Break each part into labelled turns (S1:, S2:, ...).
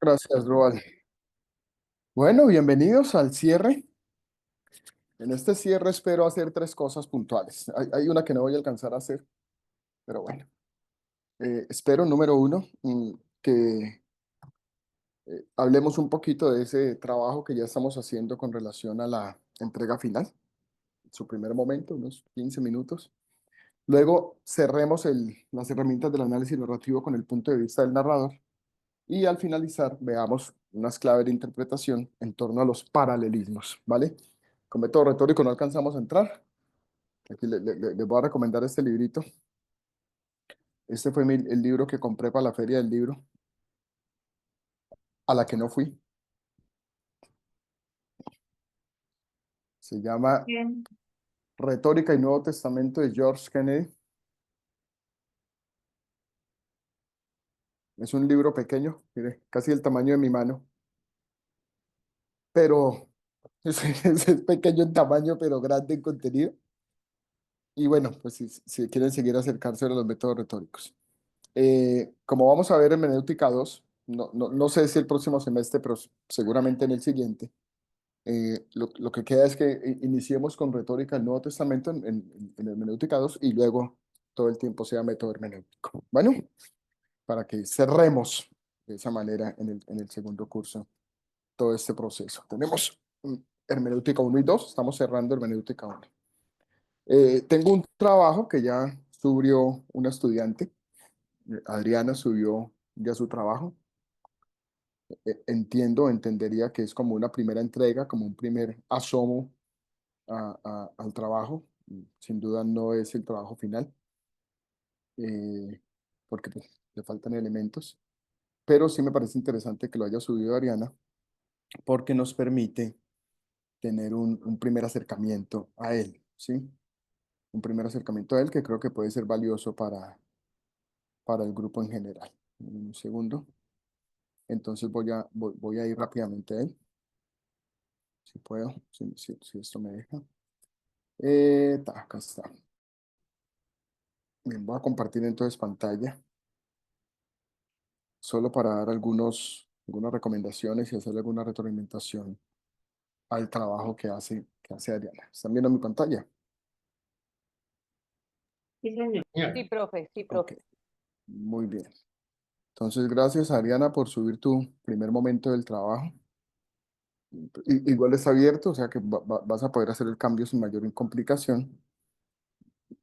S1: Gracias, Roal. Bueno, bienvenidos al cierre. En este cierre espero hacer tres cosas puntuales. Hay una que no voy a alcanzar a hacer, pero bueno. Espero, número uno, que hablemos un poquito de ese trabajo que ya estamos haciendo con relación a la entrega final, su primer momento, unos 15 minutos. Luego cerremos las herramientas del análisis narrativo con el punto de vista del narrador. Y al finalizar, veamos unas claves de interpretación en torno a los paralelismos, ¿vale? Con método retórico no alcanzamos a entrar. Aquí les voy a recomendar este librito. Este fue el libro que compré para la feria del libro, a la que no fui. Se llama
S2: Bien.
S1: Retórica y Nuevo Testamento de George Kennedy. Es un libro pequeño, mire, casi el tamaño de mi mano, pero es pequeño en tamaño, pero grande en contenido. Y bueno, pues si quieren seguir acercarse a los métodos retóricos. Como vamos a ver en Hermenéutica 2, no sé si el próximo semestre, pero seguramente en el siguiente, lo que queda es que iniciemos con retórica del Nuevo Testamento en Hermenéutica 2 y luego todo el tiempo sea método hermenéutico. Bueno, para que cerremos de esa manera en el segundo curso todo este proceso. Tenemos Hermenéutica 1 y 2, estamos cerrando Hermenéutica 1. Tengo un trabajo que ya subió una estudiante, Adriana subió ya su trabajo. Entendería que es como una primera entrega, como un primer asomo al trabajo. Sin duda no es el trabajo final, eh, porque pues, le faltan elementos, pero sí me parece interesante que lo haya subido Ariana, porque nos permite tener un primer acercamiento a él, ¿sí? Un primer acercamiento a él que creo que puede ser valioso para el grupo en general. Un segundo. Entonces voy a ir rápidamente a él, si puedo, si esto me deja. Acá está. Bien, voy a compartir entonces pantalla, solo para dar algunas recomendaciones y hacer alguna retroalimentación al trabajo que hace Ariana. ¿Están viendo mi pantalla?
S2: Sí, señor.
S3: Sí, profe, sí,
S1: Ok,
S3: profe.
S1: muy bien. Entonces, gracias Ariana por subir tu primer momento del trabajo. Igual está abierto, o sea que vas a poder hacer el cambio sin mayor complicación.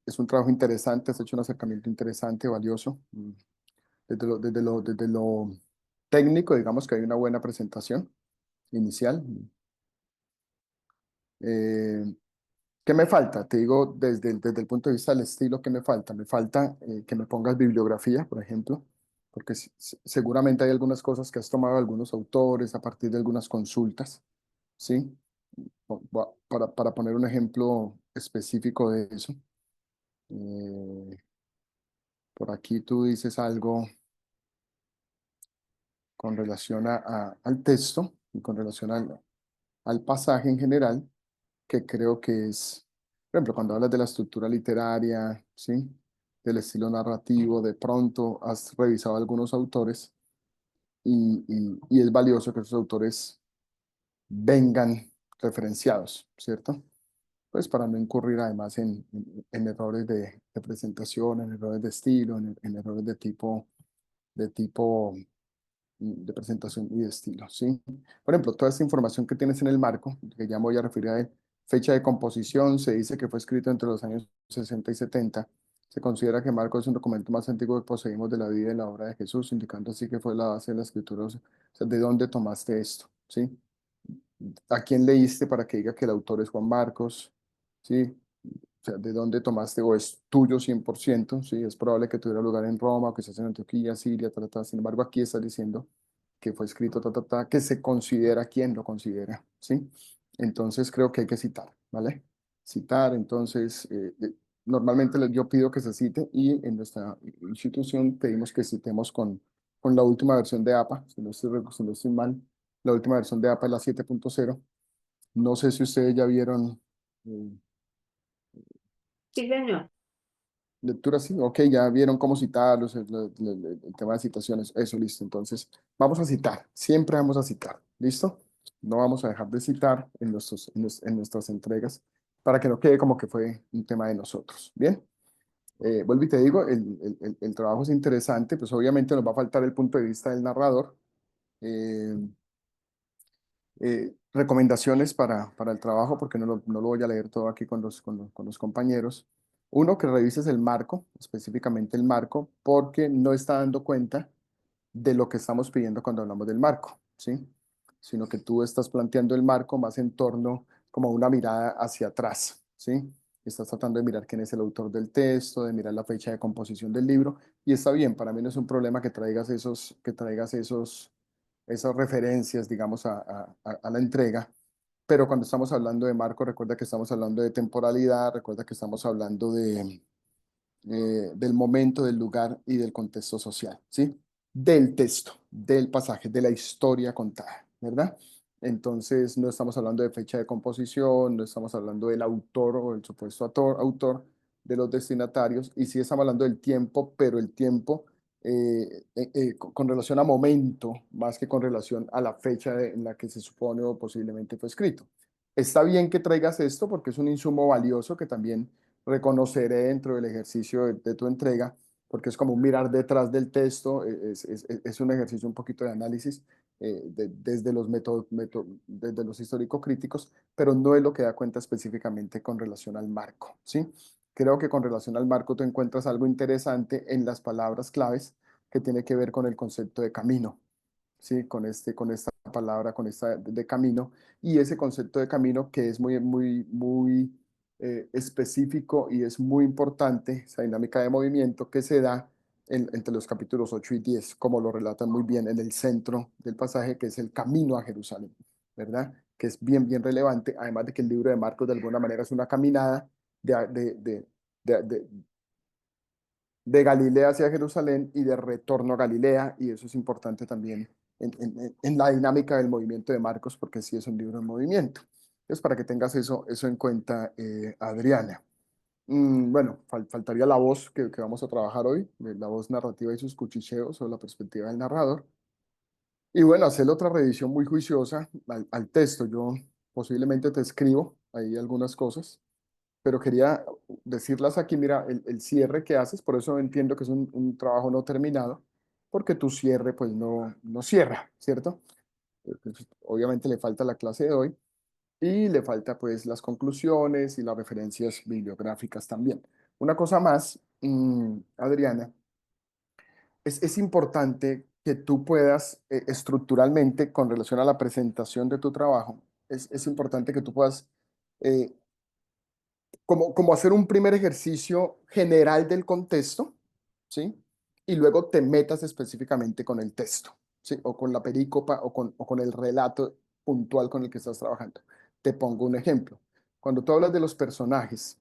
S1: Es un trabajo interesante, has hecho un acercamiento interesante, valioso. Desde lo técnico, digamos que hay una buena presentación inicial. Eh, ¿Qué me falta? Te digo desde el punto de vista del estilo, ¿qué me falta? Me falta que me pongas bibliografía, por ejemplo, porque seguramente hay algunas cosas que has tomado de algunos autores a partir de algunas consultas, ¿sí? Para poner un ejemplo específico de eso. Eh, por aquí tú dices algo con relación al texto y con relación al pasaje en general, que creo que es, por ejemplo, cuando hablas de la estructura literaria, ¿sí? Del estilo narrativo, de pronto has revisado algunos autores y es valioso que esos autores vengan referenciados, ¿cierto? Pues para no incurrir además en errores de presentación, en errores de estilo, en errores de presentación y de estilo, ¿sí? Por ejemplo, toda esta información que tienes en el marco, que ya me voy a referir a él, fecha de composición, se dice que fue escrito entre los años 60 y 70. Se considera que Marcos es un documento más antiguo que poseímos de la vida y la obra de Jesús, indicando así que fue la base de la escritura. O sea, ¿de dónde tomaste esto? ¿Sí? ¿A quién leíste para que diga que el autor es Juan Marcos? ¿Sí? O sea, ¿de dónde tomaste o es tuyo 100%? Sí, es probable que tuviera lugar en Roma, o que se hace en Antioquía, Siria, Sin embargo, aquí está diciendo que fue escrito, que se considera quien lo considera, ¿sí? Entonces creo que hay que citar, ¿vale? Citar, entonces, normalmente yo pido que se cite y en nuestra institución pedimos que citemos con la última versión de APA, si no estoy mal, la última versión de APA es la 7.0. No sé si ustedes ya vieron. eh,
S2: Sí, señor.
S1: Lectura, sí, ok, ya vieron cómo citarlos, el tema de citaciones, eso, listo. Entonces, vamos a citar, siempre vamos a citar, ¿listo? No vamos a dejar de citar en nuestras entregas para que no quede como que fue un tema de nosotros, ¿bien? Vuelvo y te digo, el trabajo es interesante, pues obviamente nos va a faltar el punto de vista del narrador. eh, Recomendaciones para el trabajo, porque no lo voy a leer todo aquí con los compañeros. Uno, que revises el marco, específicamente el marco, porque no está dando cuenta de lo que estamos pidiendo cuando hablamos del marco, ¿sí? Sino que tú estás planteando el marco más en torno como a una mirada hacia atrás, ¿sí? Estás tratando de mirar quién es el autor del texto, de mirar la fecha de composición del libro, y está bien, para mí no es un problema que traigas esas referencias, digamos, a la entrega, pero cuando estamos hablando de marco, recuerda que estamos hablando de temporalidad, recuerda que estamos hablando del momento, del lugar y del contexto social, ¿sí? Del texto, del pasaje, de la historia contada, ¿verdad? Entonces, no estamos hablando de fecha de composición, no estamos hablando del autor o el supuesto autor de los destinatarios, y sí estamos hablando del tiempo, pero el tiempo con relación a momento, más que con relación a la fecha en la que se supone o posiblemente fue escrito. Está bien que traigas esto porque es un insumo valioso que también reconoceré dentro del ejercicio de tu entrega, porque es como un mirar detrás del texto, es un ejercicio un poquito de análisis desde los desde los histórico-críticos, pero no es lo que da cuenta específicamente con relación al marco, ¿sí? Creo que con relación al marco tú encuentras algo interesante en las palabras claves que tiene que ver con el concepto de camino, ¿sí? Con esta palabra, con esta de camino, y ese concepto de camino que es muy específico y es muy importante, esa dinámica de movimiento que se da entre los capítulos 8 y 10, como lo relatan muy bien en el centro del pasaje, que es el camino a Jerusalén, ¿verdad? Que es bien relevante, además de que el libro de Marcos de alguna manera es una caminada de, de, de, de, de Galilea hacia Jerusalén y de retorno a Galilea, y eso es importante también en la dinámica del movimiento de Marcos, porque sí es un libro en movimiento. Entonces, para que tengas eso en cuenta, Adriana. Bueno, faltaría la voz que vamos a trabajar hoy, la voz narrativa y sus cuchicheos o la perspectiva del narrador. Y bueno, hacer otra revisión muy juiciosa al texto. Yo posiblemente te escribo ahí algunas cosas, pero quería decirlas aquí, mira, el cierre que haces, por eso entiendo que es un trabajo no terminado, porque tu cierre pues no cierra, ¿cierto? Pues, obviamente le falta la clase de hoy y le falta pues las conclusiones y las referencias bibliográficas también. Una cosa más, Adriana, es importante que tú puedas estructuralmente, con relación a la presentación de tu trabajo, es importante que tú puedas eh, como hacer un primer ejercicio general del contexto, ¿sí? Y luego te metas específicamente con el texto, ¿sí? O con la perícopa o con el relato puntual con el que estás trabajando. Te pongo un ejemplo. Cuando tú hablas de los personajes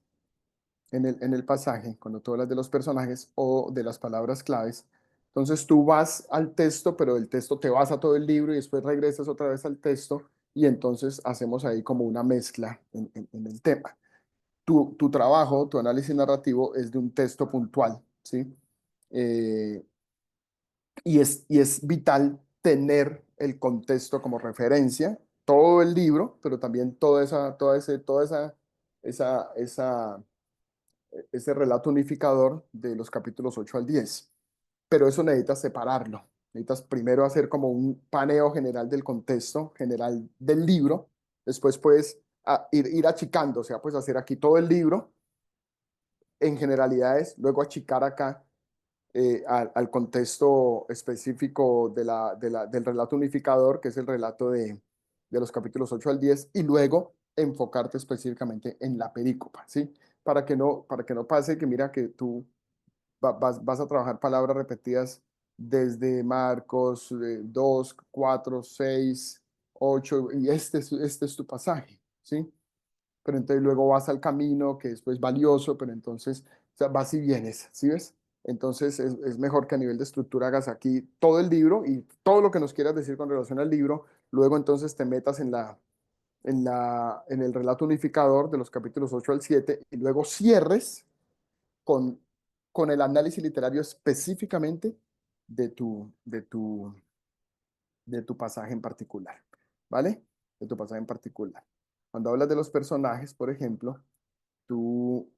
S1: en el pasaje, cuando tú hablas de los personajes o de las palabras claves, entonces tú vas al texto, pero del texto te vas a todo el libro y después regresas otra vez al texto y entonces hacemos ahí como una mezcla en el tema. Tu trabajo, tu análisis narrativo es de un texto puntual, ¿sí? Eh, y es vital tener el contexto como referencia, todo el libro, pero también ese relato unificador de los capítulos 8 al 10. Pero eso necesitas separarlo. Necesitas primero hacer como un paneo general del contexto, general del libro. Después puedes ir achicando, o sea, puedes hacer aquí todo el libro en generalidades, luego achicar acá al contexto específico del relato unificador, que es el relato de los capítulos 8 al 10, y luego enfocarte específicamente en la perícopa, ¿sí? Para que no pase que mira que tú vas a trabajar palabras repetidas desde Marcos 2, 4, 6, 8, y este es tu pasaje, ¿sí? Pero entonces luego vas al camino, que es pues valioso, pero entonces o sea, vas y vienes, ¿sí ves? Entonces es mejor que a nivel de estructura hagas aquí todo el libro y todo lo que nos quieras decir con relación al libro, luego entonces te metas en el relato unificador de los capítulos 8 al 7 y luego cierres con con el análisis literario específicamente de tu pasaje en particular, ¿vale? De tu pasaje en particular. Cuando hablas de los personajes, por ejemplo, tú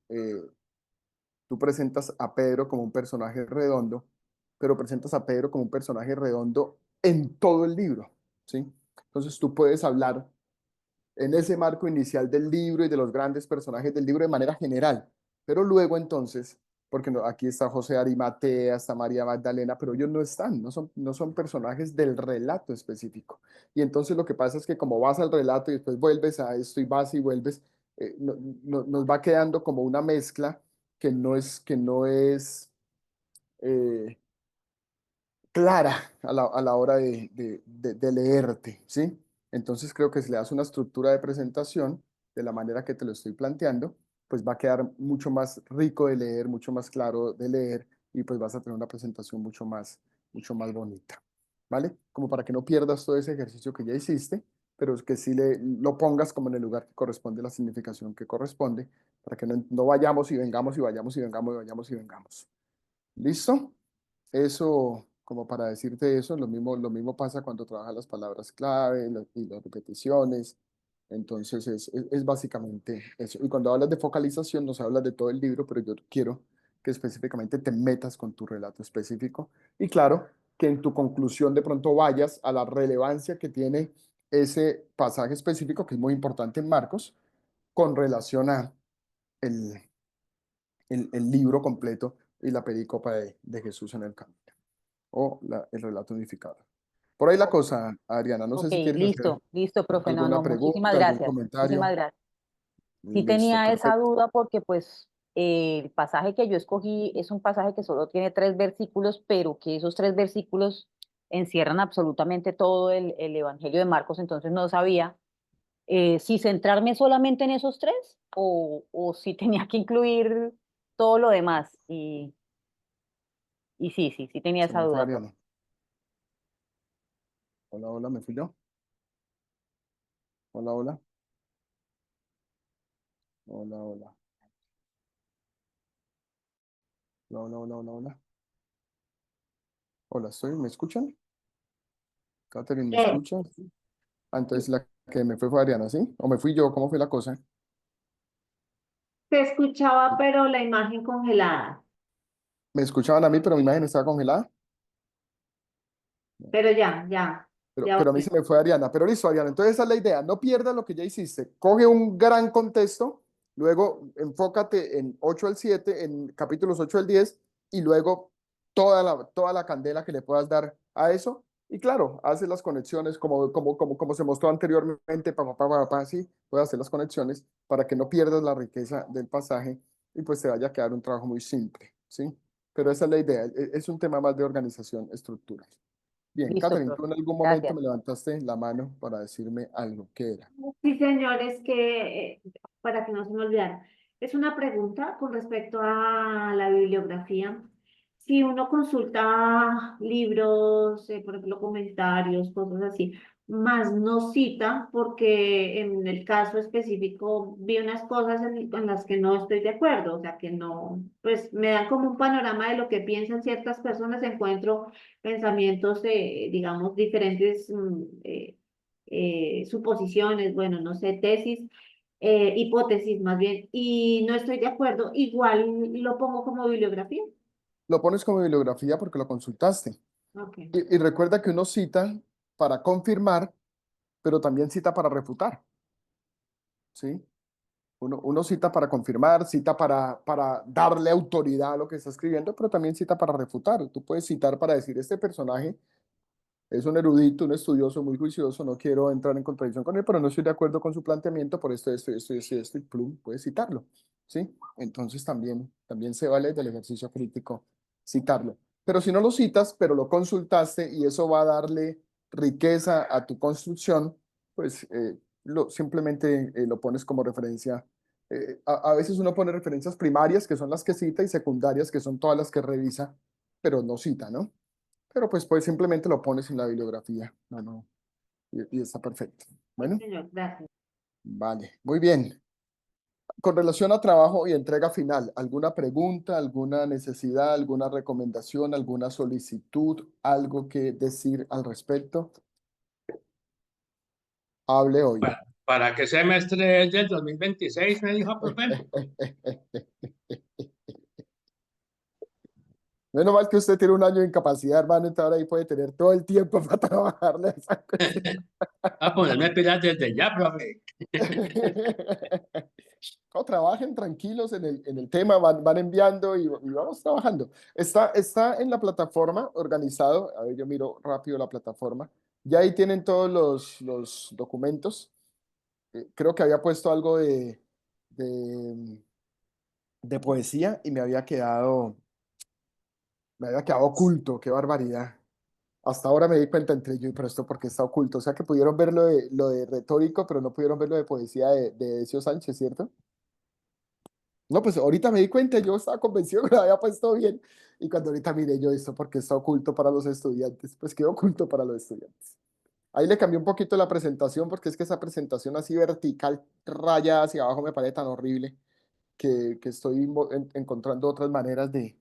S1: presentas a Pedro como un personaje redondo, pero presentas a Pedro como un personaje redondo en todo el libro, ¿sí? Entonces tú puedes hablar en ese marco inicial del libro y de los grandes personajes del libro de manera general, pero luego entonces, porque aquí está José de Arimatea, está María Magdalena, pero ellos no están, no son personajes del relato específico. Y entonces lo que pasa es que como vas al relato y después vuelves a esto y vas y vuelves, nos va quedando como una mezcla que no es eh, clara a la hora de leerte, ¿sí? Entonces creo que si le das una estructura de presentación de la manera que te lo estoy planteando, pues va a quedar mucho más rico de leer, mucho más claro de leer y pues vas a tener una presentación mucho más bonita, ¿vale? Como para que no pierdas todo ese ejercicio que ya hiciste, pero es que sí lo pongas como en el lugar que corresponde, la significación que corresponde, para que no vayamos y vengamos y vayamos y vengamos y vayamos y vengamos. ¿Listo? Eso, como para decirte eso, lo mismo pasa cuando trabajas las palabras clave y las repeticiones. Entonces es básicamente eso. Y cuando hablas de focalización, nos hablas de todo el libro, pero yo quiero que específicamente te metas con tu relato específico. Y claro, que en tu conclusión de pronto vayas a la relevancia que tiene ese pasaje específico, que es muy importante en Marcos, con relación a el, el libro completo y la pericopa de Jesús en el camino o el relato unificado. Por ahí la
S2: Ok,
S1: cosa, Adriana. No sé
S2: ok,
S1: si quieres hacer
S2: listo, listo, profe. No,
S1: alguna
S2: no, muchísimas
S1: pregunta, algún
S2: gracias. Muchísimas
S1: comentario.
S2: gracias. Sí
S1: Listo,
S2: tenía esa
S1: perfecto.
S2: duda porque pues el pasaje que yo escogí es un pasaje que solo tiene 3 versículos, pero que esos 3 versículos encierran absolutamente todo el Evangelio de Marcos, entonces no sabía si centrarme solamente en esos 3 o si tenía que incluir todo lo demás. Y sí, sí, sí tenía
S1: Se
S2: esa
S1: me fue
S2: duda, profe.
S1: Adriana. Hola, hola, ¿me fui yo? Hola, hola. Hola, hola. Hola, hola, hola, hola, hola. Hola, ¿me escuchan? Catherine, ¿me
S3: Eh,
S1: escuchas? Ah, entonces la que me fue Adriana, ¿sí? ¿O me fui yo? ¿Cómo fue la cosa?
S3: Se escuchaba, pero la imagen congelada.
S1: ¿Me escuchaban a mí, pero mi imagen estaba congelada?
S3: Pero ya, ya, ya
S1: Pero a mí
S3: volví.
S1: se me fue Ariana. Pero listo, Ariana. Entonces esa es la idea. No pierdas lo que ya hiciste. Coge un gran contexto, luego enfócate en 8 al 7, en capítulos 8 al 10, y luego toda la candela que le puedas dar a eso. Y claro, haces las conexiones como se mostró anteriormente, sí, puedes hacer las conexiones para que no pierdas la riqueza del pasaje y pues te vaya a quedar un trabajo muy simple, ¿sí? Pero esa es la idea. Es un tema más de organización estructural. Bien,
S2: Listo,
S1: Catherine, tú
S2: profe.
S1: en algún momento
S2: Gracias.
S1: me levantaste la mano para decirme algo. ¿Qué era?
S3: Sí, señores, que para que no se me olvidara, es una pregunta con respecto a la bibliografía. Si uno consulta libros, por ejemplo, comentarios, cosas así, más no cita, porque en el caso específico vi unas cosas en las que no estoy de acuerdo, o sea, que no, pues me dan como un panorama de lo que piensan ciertas personas, encuentro pensamientos, digamos, diferentes. Suposiciones, bueno, no sé, tesis, hipótesis más bien, y no estoy de acuerdo, igual lo pongo como bibliografía.
S1: Lo pones como bibliografía porque lo consultaste.
S3: Ok.
S1: Y recuerda que uno cita para confirmar, pero también cita para refutar, ¿sí? Uno cita para confirmar, cita para darle autoridad a lo que está escribiendo, pero también cita para refutar. Tú puedes citar para decir, este personaje es un erudito, un estudioso muy juicioso, no quiero entrar en contradicción con él, pero no estoy de acuerdo con su planteamiento por esto, y plum, puedes citarlo, ¿sí? Entonces también se vale del ejercicio crítico citarlo. Pero si no lo citas, pero lo consultaste y eso va a darle riqueza a tu construcción, pues simplemente lo pones como referencia. A veces uno pone referencias primarias, que son las que cita, y secundarias, que son todas las que revisa, pero no cita, ¿no? Pero pues simplemente lo pones en la bibliografía. No, no, y está perfecto.
S3: Sí,
S1: Bueno,
S3: señor, gracias.
S1: vale, muy bien. con relación a trabajo y entrega final, ¿alguna pregunta, alguna necesidad, alguna recomendación, alguna solicitud, algo que decir al respecto? Hable hoy.
S4: ¿Para qué semestre es del 2026, me dijo, profe?
S1: Menos mal que usted tiene un año de incapacidad, hermano, entonces ahora ahí puede tener todo el tiempo para trabajarle a esa cuestión.
S4: A ponerme pilas desde ya, profe.
S1: No, trabajen tranquilos en el tema, van enviando y vamos trabajando. Está en la plataforma organizado. A ver, yo miro rápido la plataforma. Ya ahí tienen todos los documentos. Creo que había puesto algo de, de poesía y me había quedado oculto. Qué barbaridad. Hasta ahora me di cuenta entre yo y pero esto porque está oculto. O sea que pudieron ver lo de retórico, pero no pudieron ver lo de poesía de Ezio Sánchez, ¿cierto? No, pues ahorita me di cuenta, yo estaba convencido que lo había puesto bien. Y cuando ahorita miré yo esto porque está oculto para los estudiantes, pues quedó oculto para los estudiantes. Ahí le cambié un poquito la presentación porque es que esa presentación así vertical, rayada hacia abajo, me parece tan horrible que estoy encontrando otras maneras de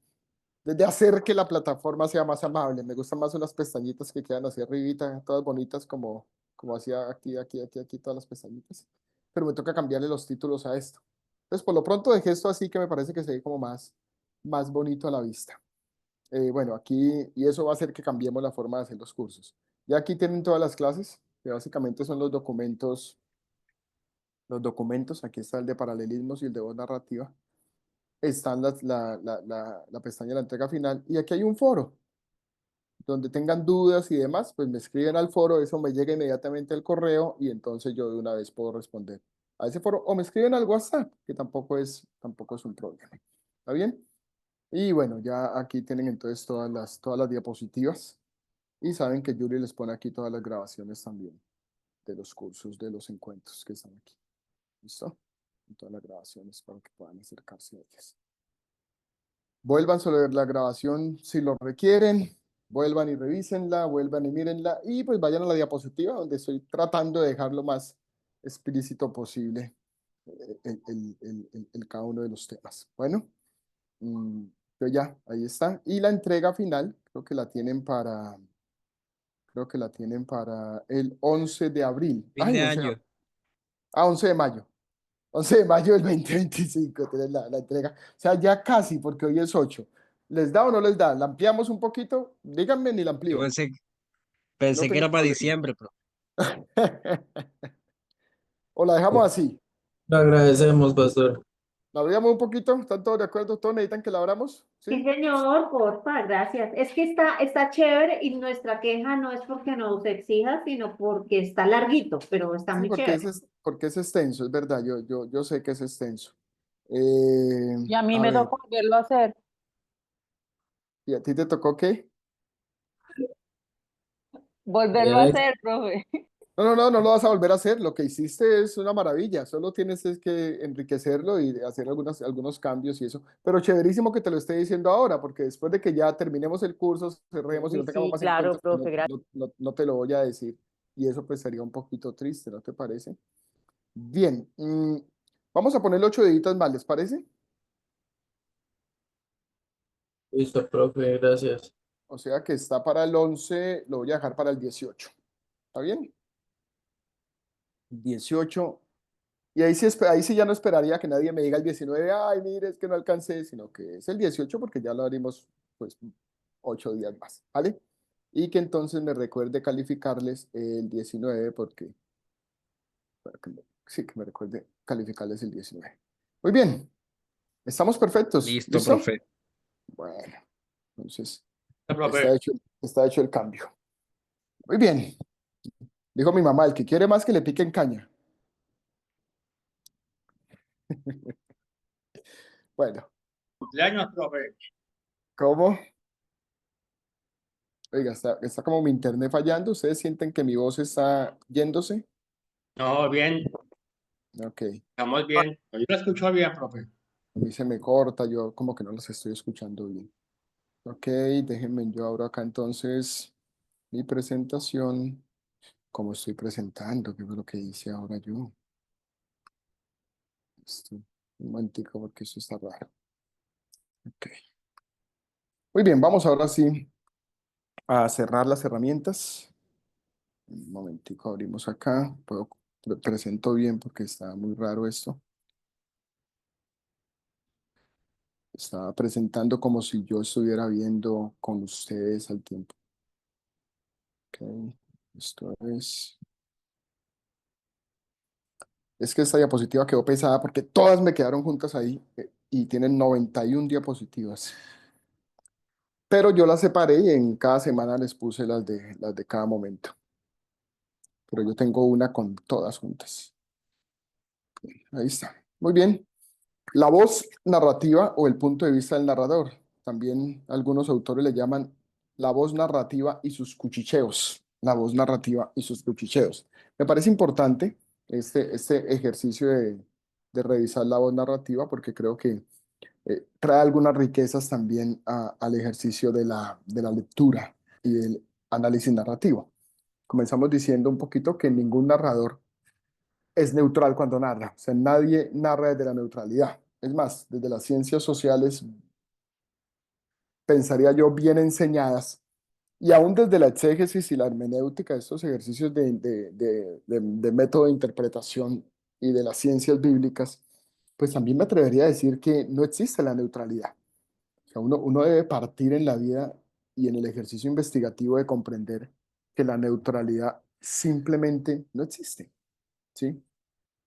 S1: hacer que la plataforma sea más amable. Me gustan más unas pestañitas que quedan así arribita, todas bonitas como hacía aquí, todas las pestañitas. Pero me toca cambiarle los títulos a esto. Entonces, por lo pronto dejé esto así que me parece que se ve como más bonito a la vista. Bueno, aquí, y eso va a hacer que cambiemos la forma de hacer los cursos. Ya aquí tienen todas las clases, que básicamente son los documentos, aquí está el de paralelismos y el de voz narrativa. Están la pestaña de la entrega final, y aquí hay un foro, donde tengan dudas y demás, pues me escriben al foro, eso me llega inmediatamente al correo, y entonces yo de una vez puedo responder a ese foro, o me escriben al WhatsApp, que tampoco es un problema. ¿Está bien? Y bueno, ya aquí tienen entonces todas las diapositivas y saben que Yuri les pone aquí todas las grabaciones también de los cursos, de los encuentros que están aquí. ¿Listo? Y todas las grabaciones para que puedan acercarse a ellas. Vuelvan sobre la grabación si lo requieren, vuelvan y revísenla, vuelvan y mírenla y pues vayan a la diapositiva donde estoy tratando de dejar lo más explícito posible cada uno de los temas. Bueno. Pero ya, ahí está. Y la entrega final, creo que la tienen para el 11 de abril.
S5: Fin
S1: Ay,
S5: de
S1: 11 de
S5: año.
S1: abril. 11 de mayo. 11 de mayo del 2025 tienen la entrega. O sea, ya casi, porque hoy es 8. ¿Les da o no les da? ¿La ampliamos un poquito? Díganme ni la
S5: Yo
S1: amplío. No
S5: pensé que
S1: tengo
S5: era para
S1: problema.
S5: diciembre, pero
S1: O la dejamos así.
S6: Lo agradecemos, pastor.
S1: ¿La abrimos un poquito? ¿Están todos de acuerdo? ¿Todos necesitan que la abramos?
S3: Sí,
S1: ¿Sí?
S3: señor, porfa, gracias. Es que está chévere y nuestra queja no es porque nos exija, sino porque está larguito, pero está
S1: Sí,
S3: muy
S1: porque
S3: chévere.
S1: porque es extenso, es verdad. Yo sé que es extenso.
S2: Y a mí
S1: A
S2: me
S1: ver,
S2: tocó volverlo a hacer.
S1: ¿y a ti te tocó qué?
S2: Volverlo a hacer, profe.
S1: No lo vas a volver a hacer. Lo que hiciste es una maravilla. Solo tienes es que enriquecerlo y hacer algunos cambios y eso. Pero chéverísimo que te lo esté diciendo ahora, porque después de que ya terminemos el curso, cerremos y no
S2: Uy,
S1: tengamos
S2: sí,
S1: más
S2: claro,
S1: encuentros, pues
S2: profe, gracias.
S1: no te lo voy a decir. Y eso pues sería un poquito triste, ¿no te parece? Bien, vamos a ponerle 8 deditos más, ¿les parece?
S6: Listo, profe, gracias.
S1: O sea que está para el 11, lo voy a dejar para el 18. ¿Está bien? 18. Y ahí sí ya no esperaría que nadie me diga el 19, ay, mire, es que no alcancé, sino que es el 18 porque ya lo haremos pues 8 días más, ¿vale? Y que entonces me recuerde calificarles el 19 porque, sí, que me recuerde calificarles el 19. Muy bien, estamos perfectos,
S5: listo,
S1: ¿listo?
S5: profe.
S1: Bueno, entonces
S4: Profe,
S1: está hecho el cambio. Muy bien, dijo mi mamá, el que quiere más que le piquen caña. Bueno,
S4: cumpleaños, profe.
S1: ¿cómo? Oiga, está como mi internet fallando. ¿Ustedes sienten que mi voz está yéndose?
S4: No, bien,
S1: Ok.
S4: estamos bien. Yo lo escucho bien, profe.
S1: A mí se me corta, yo como que no los estoy escuchando bien. Ok, déjenme yo abro acá entonces mi presentación. ¿Cómo estoy presentando? ¿Qué fue lo que hice ahora yo? Esto. Un momentico porque eso está raro. Ok. Muy bien, vamos ahora sí a cerrar las herramientas. Un momentico, abrimos acá. Presento bien porque está muy raro esto. Estaba presentando como si yo estuviera viendo con ustedes al tiempo. Ok, esto es... Es que esta diapositiva quedó pesada porque todas me quedaron juntas ahí y tienen 91 diapositivas. Pero yo las separé y en cada semana les puse las de cada momento. Pero yo tengo una con todas juntas. Ahí está. Muy bien. La voz narrativa o el punto de vista del narrador. También algunos autores le llaman la voz narrativa y sus cuchicheos. La voz narrativa y sus cuchicheos. Me parece importante este ejercicio de revisar la voz narrativa porque creo que trae algunas riquezas también al ejercicio de la lectura y del análisis narrativo. Comenzamos diciendo un poquito que ningún narrador es neutral cuando narra. O sea, nadie narra desde la neutralidad. Es más, desde las ciencias sociales, pensaría yo, bien enseñadas, y aún desde la exégesis y la hermenéutica, estos ejercicios de método de interpretación y de las ciencias bíblicas, pues también me atrevería a decir que no existe la neutralidad. O sea, uno debe partir en la vida y en el ejercicio investigativo de comprender que la neutralidad simplemente no existe, ¿sí?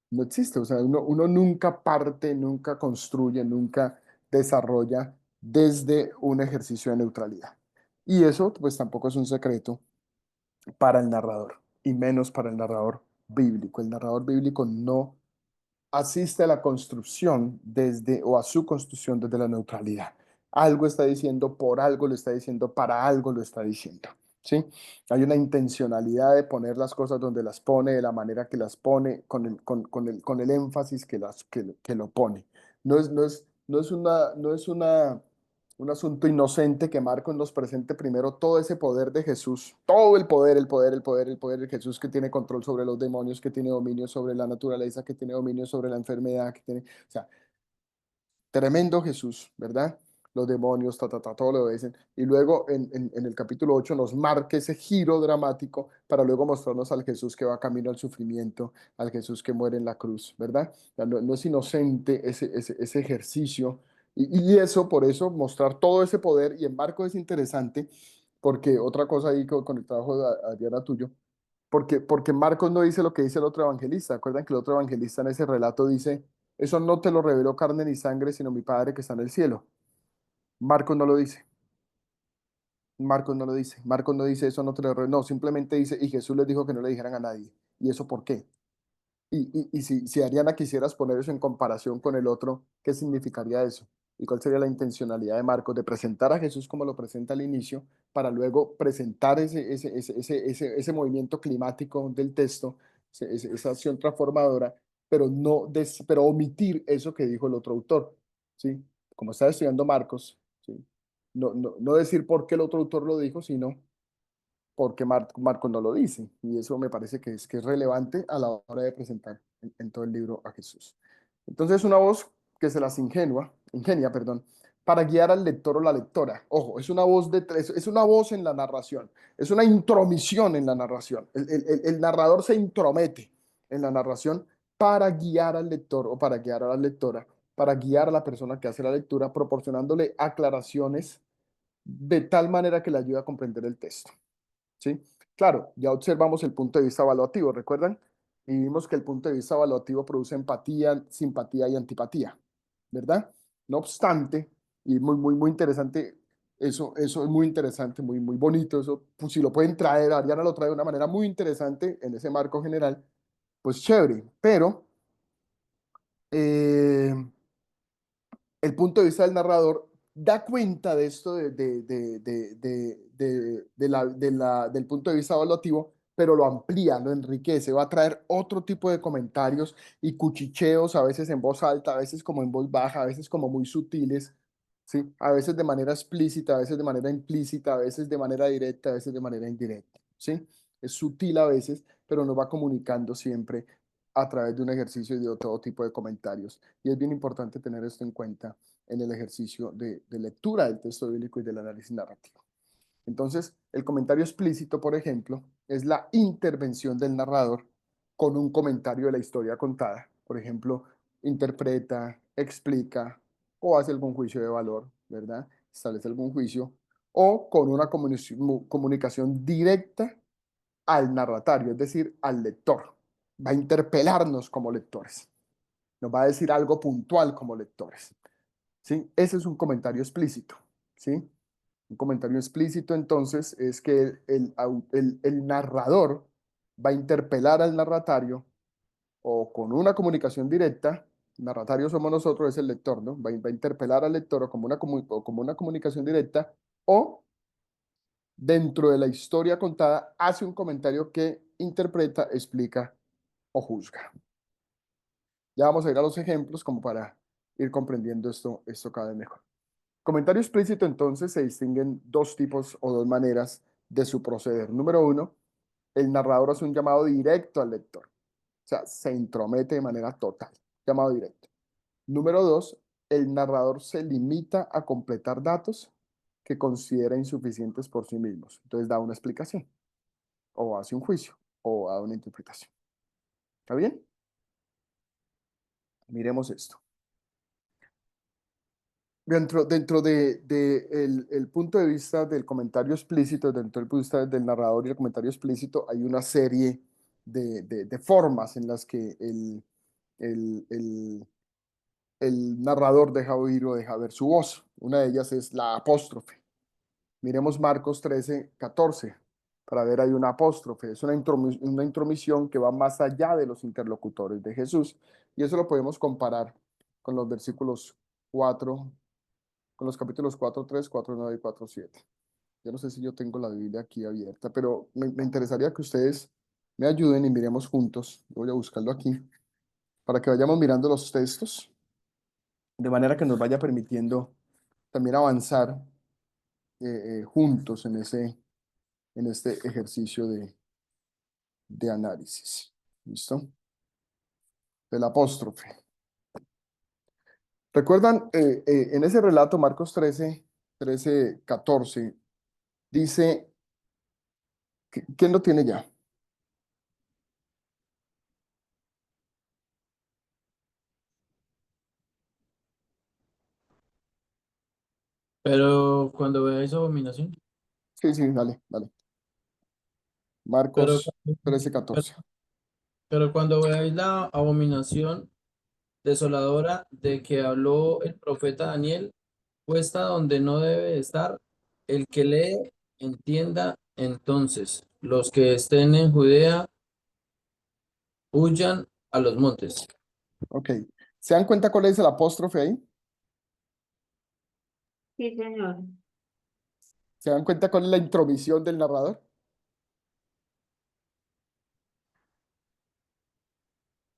S1: No existe, o sea, uno nunca parte, nunca construye, nunca desarrolla desde un ejercicio de neutralidad. Y eso pues tampoco es un secreto para el narrador, y menos para el narrador bíblico. El narrador bíblico no asiste a la construcción desde o a su construcción desde la neutralidad. Algo está diciendo, por algo lo está diciendo, para algo lo está diciendo. ¿Sí? Hay una intencionalidad de poner las cosas donde las pone, de la manera que las pone, con el énfasis que lo pone. No es un asunto inocente que Marcos nos presente primero todo ese poder de Jesús, todo el poder de Jesús que tiene control sobre los demonios, que tiene dominio sobre la naturaleza, que tiene dominio sobre la enfermedad, que tiene, o sea, tremendo Jesús, ¿verdad? Los demonios, todo lo obedecen. Y luego en el capítulo 8 nos marca ese giro dramático para luego mostrarnos al Jesús que va camino al sufrimiento, al Jesús que muere en la cruz, ¿verdad? O sea, no es inocente ese ejercicio. Y eso, por eso, mostrar todo ese poder. Y en Marcos es interesante, porque otra cosa ahí con el trabajo de Adriana tuyo, porque Marcos no dice lo que dice el otro evangelista. ¿Acuerdan que el otro evangelista en ese relato dice, eso no te lo reveló carne ni sangre, sino mi Padre que está en el cielo? Marcos no lo dice. Marcos no lo dice. Marcos no dice, eso no te lo reveló. No, simplemente dice, y Jesús les dijo que no le dijeran a nadie. ¿Y eso por qué? Y si Ariana quisieras poner eso en comparación con el otro, ¿qué significaría eso? ¿Y cuál sería la intencionalidad de Marcos de presentar a Jesús como lo presenta al inicio, para luego presentar ese movimiento climático del texto, esa acción transformadora, pero, pero omitir eso que dijo el otro autor? ¿Sí? Como está estudiando Marcos, ¿sí? No decir por qué el otro autor lo dijo, sino porque Marcos no lo dice. Y eso me parece que es relevante a la hora de presentar en todo el libro a Jesús. Entonces, una voz que se las ingenia, perdón, para guiar al lector o la lectora. Ojo, es una voz es una voz en la narración, es una intromisión en la narración. El narrador se intromete en la narración para guiar al lector o para guiar a la lectora, para guiar a la persona que hace la lectura, proporcionándole aclaraciones de tal manera que le ayuda a comprender el texto. ¿Sí? Claro, ya observamos el punto de vista evaluativo, ¿recuerdan? Y vimos que el punto de vista evaluativo produce empatía, simpatía y antipatía, ¿verdad? No obstante, y muy interesante, eso es muy interesante, muy bonito, eso, pues si lo pueden traer, Ariana lo trae de una manera muy interesante en ese marco general, pues chévere, pero eh, el punto de vista del narrador da cuenta de esto del punto de vista evaluativo, pero lo amplía, lo enriquece, va a traer otro tipo de comentarios y cuchicheos, a veces en voz alta, a veces como en voz baja, a veces como muy sutiles, ¿sí? A veces de manera explícita, a veces de manera implícita, a veces de manera directa, a veces de manera indirecta, ¿sí? Es sutil a veces, pero nos va comunicando siempre a través de un ejercicio y de todo tipo de comentarios. Y es bien importante tener esto en cuenta en el ejercicio de lectura del texto bíblico y del análisis narrativo. Entonces, el comentario explícito, por ejemplo, es la intervención del narrador con un comentario de la historia contada. Por ejemplo, interpreta, explica o hace algún juicio de valor, ¿verdad? Establece algún juicio o con una comunicación directa al narratario, es decir, al lector. Va a interpelarnos como lectores. Nos va a decir algo puntual como lectores. ¿Sí? Ese es un comentario explícito. ¿Sí? Un comentario explícito, entonces, es que el narrador va a interpelar al narratario o con una comunicación directa. El narratario somos nosotros, es el lector, ¿no? Va a interpelar al lector o como una comunicación directa o dentro de la historia contada hace un comentario que interpreta, explica o juzga. Ya vamos a ir a los ejemplos como para ir comprendiendo esto cada vez mejor. Comentario explícito, entonces, se distinguen dos tipos o dos maneras de su proceder. Número uno, el narrador hace un llamado directo al lector. O sea, se intromete de manera total. Llamado directo. Número dos, el narrador se limita a completar datos que considera insuficientes por sí mismos. Entonces da una explicación, o hace un juicio, o da una interpretación. ¿Está bien? Miremos esto. Dentro de el punto de vista del comentario explícito, dentro del punto de vista del narrador y el comentario explícito, hay una serie de formas en las que el, el- el narrador deja oír o deja ver su voz. Una de ellas es la apóstrofe. Miremos Marcos 13:14 para ver ahí una apóstrofe. Es una intromisión que va más allá de los interlocutores de Jesús. Y eso lo podemos comparar con los versículos 4, con los capítulos 4:3, 4:9 y 4:7. Yo no sé si yo tengo la Biblia aquí abierta, pero me interesaría que ustedes me ayuden y miremos juntos. Voy a buscarlo aquí para que vayamos mirando los textos, de manera que nos vaya permitiendo también avanzar juntos en este ejercicio de análisis. ¿Listo? Del apóstrofe. ¿Recuerdan? En ese relato, Marcos 13:14, dice, ¿quién lo tiene ya?
S6: Pero cuando veáis abominación,
S1: Sí, sí, dale, dale.
S6: pero,
S1: Marcos 13,
S6: pero,
S1: 14.
S6: pero cuando veáis la abominación desoladora de que habló el profeta Daniel, puesta donde no debe estar, el que lee, entienda, entonces los que estén en Judea huyan a los montes.
S1: Ok. ¿Se dan cuenta cuál es el apóstrofe ahí?
S3: Sí, señor.
S1: ¿Se dan cuenta cuál es la intromisión del narrador?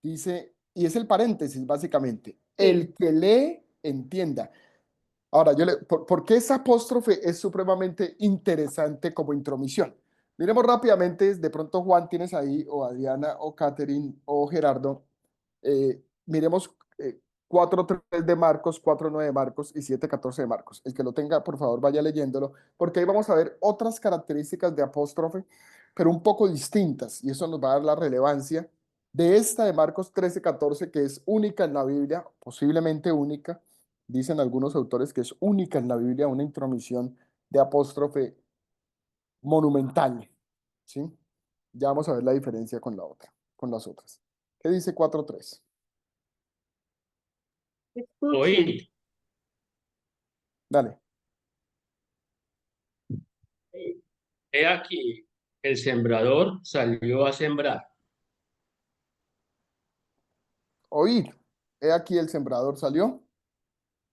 S1: Dice, y es el paréntesis, básicamente. El
S3: Sí.
S1: que lee, entienda. Ahora, ¿por qué esa apóstrofe es supremamente interesante como intromisión? Miremos rápidamente, de pronto Juan tienes ahí, o Adriana, o Catherine, o Gerardo. Miremos 4:3 de Marcos, 4:9 de Marcos y 7:14 de Marcos. El que lo tenga, por favor, vaya leyéndolo, porque ahí vamos a ver otras características de apóstrofe, pero un poco distintas, y eso nos va a dar la relevancia de esta de Marcos 13:14, que es única en la Biblia, posiblemente única. Dicen algunos autores que es única en la Biblia una intromisión de apóstrofe monumental, ¿sí? Ya vamos a ver la diferencia con la otra, con las otras. ¿Qué dice 4:3?
S3: Escuchen.
S4: Oíd,
S1: Dale.
S4: he aquí, el sembrador salió a sembrar.
S1: Oíd. He aquí el sembrador salió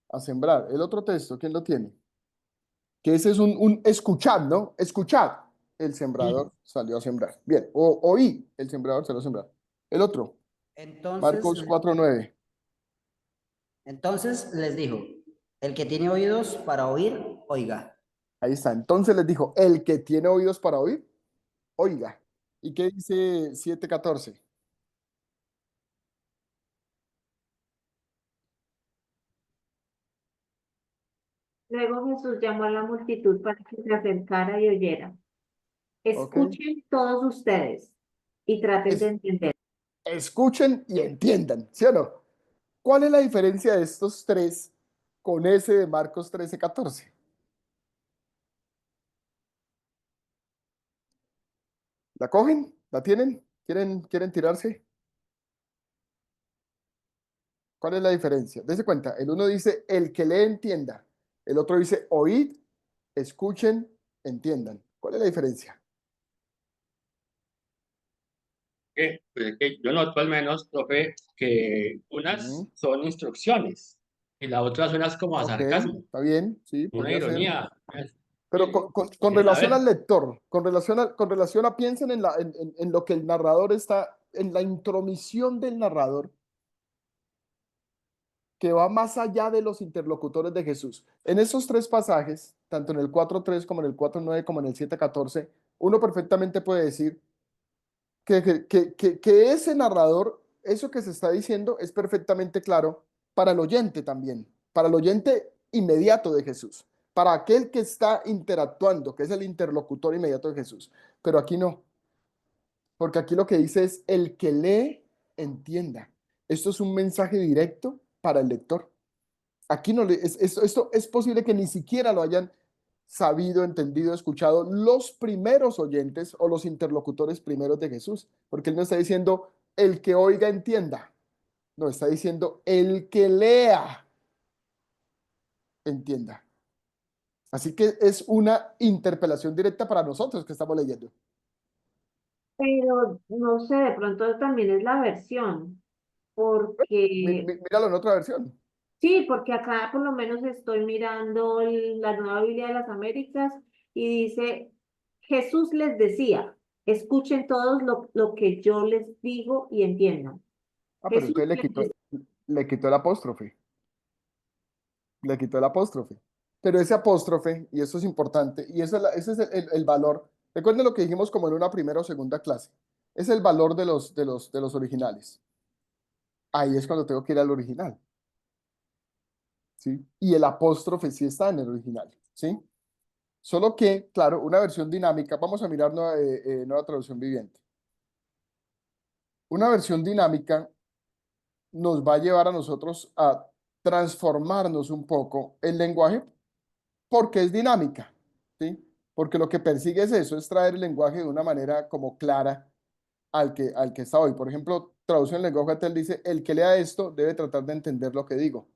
S1: a sembrar. El otro texto, ¿quién lo tiene? Que ese es un escuchar, ¿no? Escuchar. El sembrador salió a sembrar. Bien. O oí, el sembrador salió a sembrar. El otro,
S5: Entonces,
S1: Marcos 4:9.
S5: entonces les dijo, el que tiene oídos para oír, oiga.
S1: Ahí está. Entonces les dijo, el que tiene oídos para oír, oiga. ¿Y qué dice 7:14?
S3: Luego Jesús llamó a la multitud para que se acercara y oyera. Escuchen todos ustedes y traten de entender.
S1: Escuchen y entiendan, ¿sí o no? ¿Cuál es la diferencia de estos tres con ese de Marcos 13:14? ¿La cogen? ¿La tienen? ¿Quieren tirarse? ¿Cuál es la diferencia? Dese cuenta, el uno dice, el que lee entienda. El otro dice, oíd, escuchen, entiendan. ¿Cuál es la diferencia?
S4: Pues es que yo noto al menos, profe, que unas
S1: Ujú.
S4: son instrucciones y la otra suena como a
S1: Ok,
S4: sarcasmo,
S1: está bien, sí,
S4: una
S1: podría ser.
S4: ironía.
S1: Pero con
S4: Quiere
S1: relación al
S4: saber.
S1: lector, con relación a piensen en lo que el narrador está, en la intromisión del narrador, que va más allá de los interlocutores de Jesús. En esos tres pasajes, tanto en el 4:3 como en el 4:9 como en el 7:14, uno perfectamente puede decir que ese narrador, eso que se está diciendo, es perfectamente claro para el oyente también, para el oyente inmediato de Jesús, para aquel que está interactuando, que es el interlocutor inmediato de Jesús. Pero aquí no, porque aquí lo que dice es el que lee, entienda. Esto es un mensaje directo para el lector. Aquí no esto es posible que ni siquiera lo hayan sabido, entendido, escuchado los primeros oyentes o los interlocutores primeros de Jesús, porque él no está diciendo el que oiga entienda, no, está diciendo el que lea entienda. Así que es una interpelación directa para nosotros que estamos leyendo.
S3: Pero no sé, de pronto también es la versión, porque
S1: Míralo en otra versión.
S3: sí, porque acá por lo menos estoy mirando la Nueva Biblia de las Américas y dice, Jesús les decía, escuchen todos lo que yo les digo y entiendan.
S1: Pero
S3: Jesús
S1: entonces
S3: les decía,
S1: le quitó el apóstrofe. Le quitó el apóstrofe. Pero ese apóstrofe, y eso es importante, y ese es el valor. Recuerden lo que dijimos como en una primera o segunda clase. Es el valor de los originales. Ahí es cuando tengo que ir al original. ¿Sí? Y el apóstrofe sí está en el original. ¿Sí? Solo que, claro, una versión dinámica. Vamos a mirar nueva traducción viviente. Una versión dinámica nos va a llevar a nosotros a transformarnos un poco el lenguaje porque es dinámica, ¿sí? Porque lo que persigue es eso, es traer el lenguaje de una manera como clara al que está hoy. Por ejemplo, traducción en lenguaje actual dice, el que lea esto debe tratar de entender lo que digo.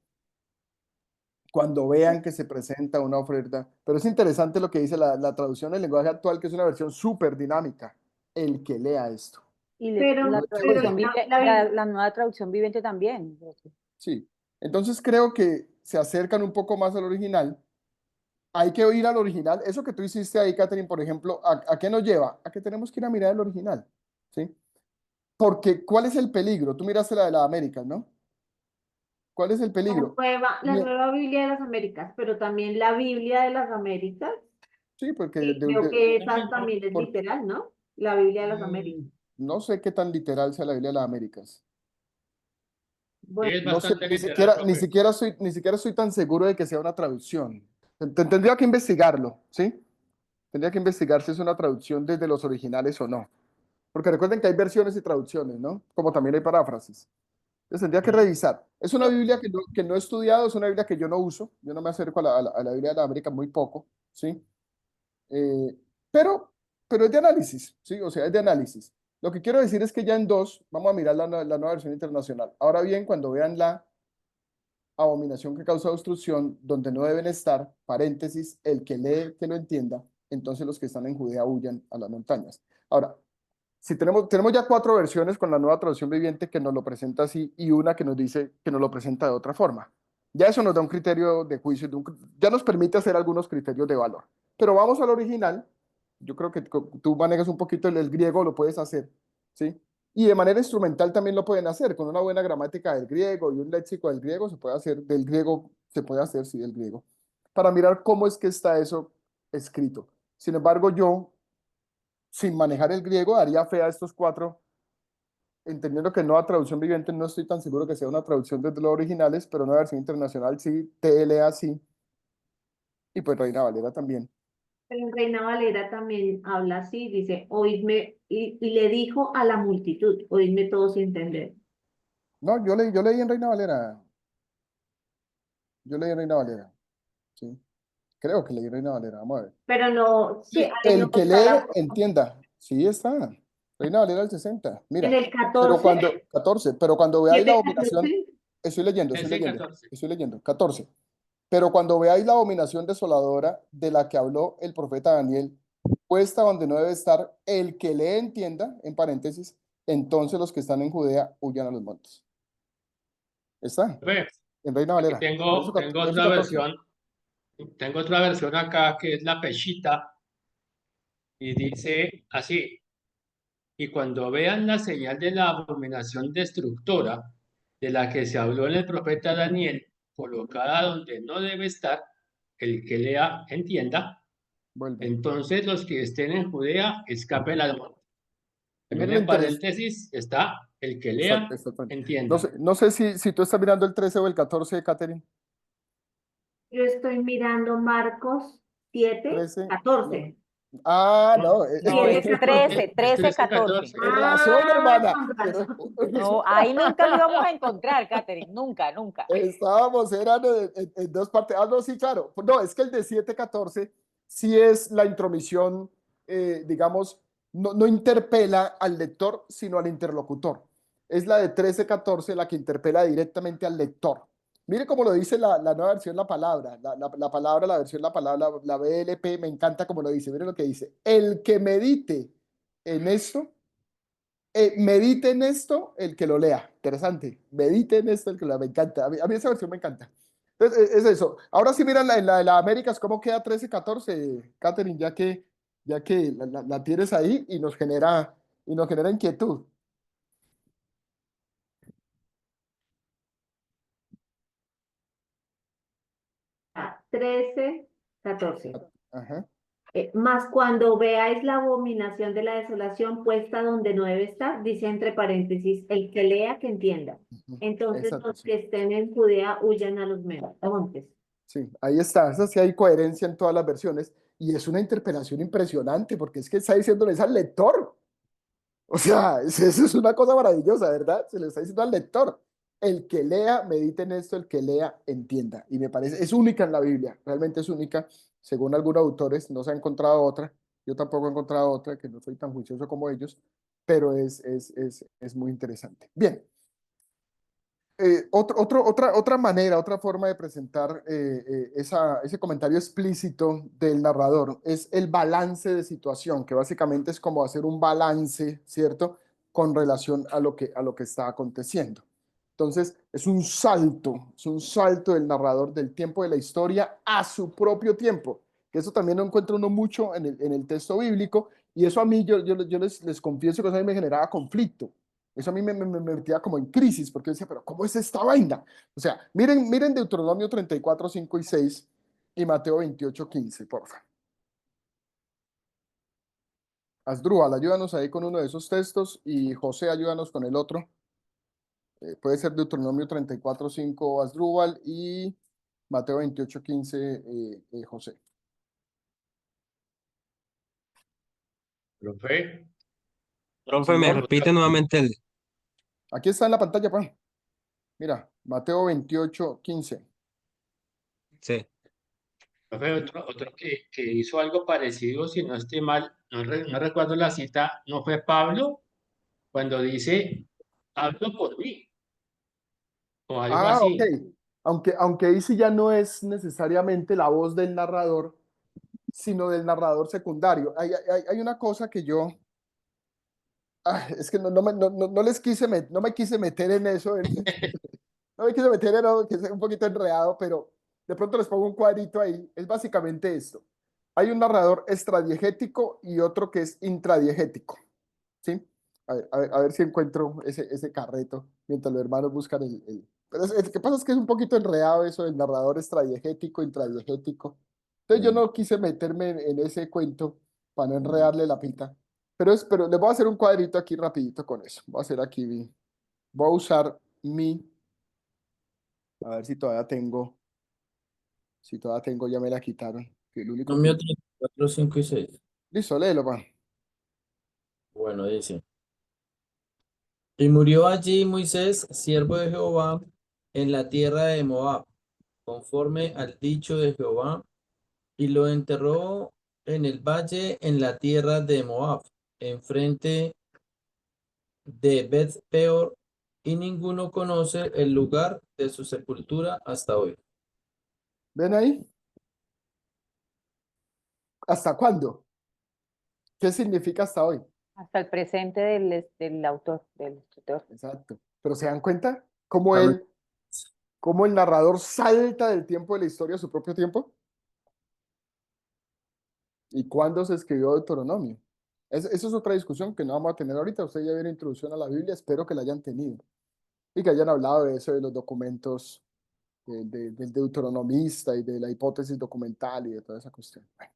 S1: Cuando vean que se presenta una oferta, pero es interesante lo que dice la traducción en lenguaje actual, que es una versión súper dinámica, el que lea esto.
S2: Y la
S3: pero, pero
S2: traducción la nueva traducción viviente también.
S1: Sí, entonces creo que se acercan un poco más al original. Hay que ir al original. Eso que tú hiciste ahí, Catherine, por ejemplo, ¿a qué nos lleva? A que tenemos que ir a mirar el original, ¿sí? Porque, ¿cuál es el peligro? Tú miraste la de las Américas, ¿no? ¿Cuál es el peligro?
S3: la nueva Biblia de las Américas, pero también la Biblia de las Américas,
S1: Sí, porque
S3: y creo que esa también es
S1: por-
S3: literal, ¿no? La Biblia de las Américas.
S1: no sé qué tan literal sea la Biblia de las Américas.
S3: Bueno,
S4: Es
S1: No sé,
S4: bastante
S1: ni
S4: literal,
S1: siquiera, ni
S4: profe.
S1: siquiera soy, ni siquiera estoy tan seguro de que sea una traducción. Tendría que investigarlo, ¿sí? Tendría que investigar si es una traducción desde los originales o no. Porque recuerden que hay versiones y traducciones, ¿no? Como también hay paráfrasis. Entonces tendría que revisar. Es una Biblia que no he estudiado, es una Biblia que yo no uso. Yo no me acerco a la Biblia de la América muy poco, ¿sí? Eh, pero, pero es de análisis, ¿sí? O sea, es de análisis. Lo que quiero decir es que ya en dos, vamos a mirar la nueva versión internacional. Ahora bien, cuando vean la abominación que causa obstrucción, donde no deben estar, paréntesis, el que lee, que lo entienda, entonces los que están en Judea huyan a las montañas. Ahora, si tenemos ya cuatro versiones con la nueva traducción viviente que nos lo presenta así y una que nos dice que nos lo presenta de otra forma. Ya eso nos da un criterio de juicio, ya nos permite hacer algunos criterios de valor. Pero vamos al original. Yo creo que tú manejas un poquito el griego, lo puedes hacer, ¿sí? Y de manera instrumental también lo pueden hacer, con una buena gramática del griego y un léxico del griego se puede hacer, del griego se puede hacer, sí, del griego, para mirar cómo es que está eso escrito. Sin embargo, yo sin manejar el griego, daría fe a estos cuatro, entendiendo que nueva traducción viviente no estoy tan seguro que sea una traducción desde los originales, pero una versión internacional sí, TLA sí. Y pues Reina Valera también.
S3: Pero en Reina Valera también habla así, dice, oídme, y le dijo a la multitud, oídme todos sin entender.
S1: No, yo leí en Reina Valera. Yo leí en Reina Valera. Sí. Creo que leí en Reina Valera. Vamos a ver.
S3: Pero no, sí,
S1: Sí,
S3: ahí no
S1: el que
S3: está
S1: lee, entienda. Sí, está. Reina Valera del 60.
S3: en
S1: Mira.
S3: el
S1: Pero
S3: 14,
S1: cuando, 14, pero cuando veáis la
S3: 7,
S1: abominación,
S3: 14.
S4: Ese 14.
S1: estoy leyendo, 14. Pero cuando veáis la abominación desoladora de la que habló el profeta Daniel, puesta donde no debe estar, el que lee entienda, en paréntesis, entonces los que están en Judea huyan a los montes. Está,
S4: Profe,
S1: en Reina
S4: aquí
S1: Valera.
S4: tengo,
S1: Por eso 14.
S4: tengo otra versión acá que es la Peshita y dice así, y cuando vean la señal de la abominación destructora de la que se habló en el profeta Daniel, colocada donde no debe estar, el que lea entienda,
S1: Vuelve.
S4: entonces los que estén en Judea escapen al monte. También
S1: Mira lo
S4: en
S1: interesante.
S4: paréntesis está el que lea
S1: Exactamente.
S4: entienda.
S1: No sé si tú estás mirando el 13 o el 14, Catherine.
S3: Yo estoy mirando Marcos 7,
S1: 13. No.
S3: 14.
S1: Ah,
S4: No,
S1: no.
S2: No, es
S3: 7, 14.
S2: 13, 13,
S4: 13,
S2: 14.
S4: 14.
S1: Razón,
S3: Ah,
S1: hermana.
S3: con
S1: Pero
S3: razón.
S2: No, ahí nunca lo íbamos a encontrar, Catherine, nunca, nunca.
S1: estábamos, eran en dos partes. Ah, no, sí, claro. No, es que el de 7-14 sí es la intromisión, digamos, no interpela al lector, sino al interlocutor. Es la de 13-14 la que interpela directamente al lector. Mire cómo lo dice la nueva versión, la palabra, la palabra, la versión, la palabra, la BLP, me encanta como lo dice. Mire lo que dice. El que medite en esto, medite en esto el que lo lea. Interesante. Medite en esto el que lo lea. Me encanta. A mí esa versión me encanta. Entonces, es eso. Ahora sí, mira en la Américas, cómo queda 13-14, Catherine, ya que la tienes ahí y nos genera inquietud.
S3: 13, 14.
S1: Ajá.
S3: Más cuando veáis la abominación de la desolación puesta donde no debe estar, dice entre paréntesis, el que lea que entienda. Entonces
S1: Exacto,
S3: los
S1: sí.
S3: que estén en Judea huyan a los montes.
S1: Sí, ahí está. Esa sí hay coherencia en todas las versiones. Y es una interpelación impresionante porque es que está diciéndole al lector. O sea, eso es una cosa maravillosa, ¿verdad? Se le está diciendo al lector. El que lea, medite en esto, el que lea, entienda. Y me parece, es única en la Biblia, realmente es única. Según algunos autores, no se ha encontrado otra. Yo tampoco he encontrado otra, que no soy tan juicioso como ellos, pero es muy interesante. Bien. Otra manera, otra forma de presentar ese comentario explícito del narrador es el balance de situación, que básicamente es como hacer un balance, ¿cierto? Con relación a lo que está aconteciendo. Entonces, es un salto del narrador del tiempo de la historia a su propio tiempo, que eso también lo encuentra uno mucho en el texto bíblico, y eso a mí, yo les confieso que eso a mí me generaba conflicto. Eso a mí me metía como en crisis, porque yo decía, pero ¿cómo es esta vaina? O sea, miren Deuteronomio 34, 5 y 6 y Mateo 28, 15, porfa. Asdrúbal, ayúdanos ahí con uno de esos textos y José, ayúdanos con el otro. Puede ser Deuteronomio 34, 5, Asdrúbal y Mateo 28, 15, José.
S4: Profe,
S7: Profe, ¿me
S1: Señor,
S7: repite nuevamente el?
S1: aquí está en la pantalla, pues. Mira, Mateo 28, 15.
S7: Sí.
S4: profe, otro que hizo algo parecido, si no estoy mal, no recuerdo la cita, ¿no fue Pablo? Cuando dice, hablo por mí, o algo
S1: Ah, ok.
S4: así.
S1: Aunque ahí sí ya no es necesariamente la voz del narrador, sino del narrador secundario. Hay una cosa que yo, es que no les quise, no me quise meter en eso, no me quise meter en eso, que es un poquito enredado, pero de pronto les pongo un cuadrito ahí. Es básicamente esto. Hay un narrador extradiegético y otro que es intradiegético, ¿sí? A ver si encuentro ese carreto mientras los hermanos buscan el. Pero ¿qué pasa? Es que es un poquito enredado eso del narrador extradiegético, intradiegético. Entonces yo no quise meterme en ese cuento para no enredarle la pita. Pero les voy a hacer un cuadrito aquí rapidito con eso. Voy a hacer aquí, voy a usar a ver si todavía tengo Si todavía tengo, ya me la quitaron. Que el único
S6: No, mío
S1: que...
S6: 34, 5 y 6.
S1: Listo, léelo, pa.
S6: Bueno, dice. Y murió allí Moisés, siervo de Jehová, en la tierra de Moab, conforme al dicho de Jehová, y lo enterró en el valle en la tierra de Moab, enfrente de Beth Peor, y ninguno conoce el lugar de su sepultura hasta hoy.
S1: ¿Ven ahí? ¿Hasta cuándo? ¿Qué significa hasta hoy?
S2: Hasta el presente del autor, del escritor.
S1: Exacto. Pero ¿se dan cuenta cómo
S6: Carlos,
S1: cómo el narrador salta del tiempo de la historia a su propio tiempo? ¿Y cuándo se escribió Deuteronomio? Eso es otra discusión que no vamos a tener ahorita. Ustedes ya vieron introducción a la Biblia, espero que la hayan tenido. Y que hayan hablado de eso, de los documentos del deuteronomista y de la hipótesis documental y de toda esa cuestión. Bueno,